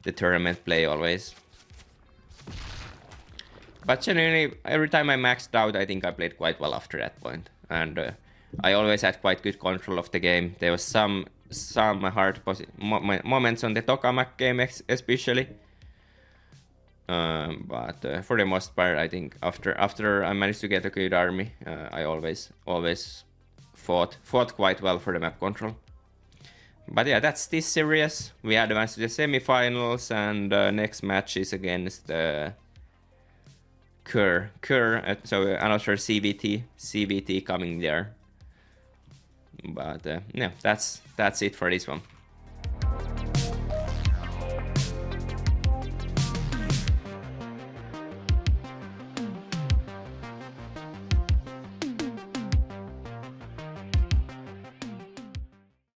the tournament play always. But genuinely, every time I maxed out, I think I played quite well after that point. And I always had quite good control of the game. There was some hard moments on the Tokamak game especially. But for the most part, I think after I managed to get a good army, I always fought quite well for the map control. But yeah, that's this series. We advanced to the semifinals, and next match is against Kerr. So another CVT coming there. But yeah, that's it for this one.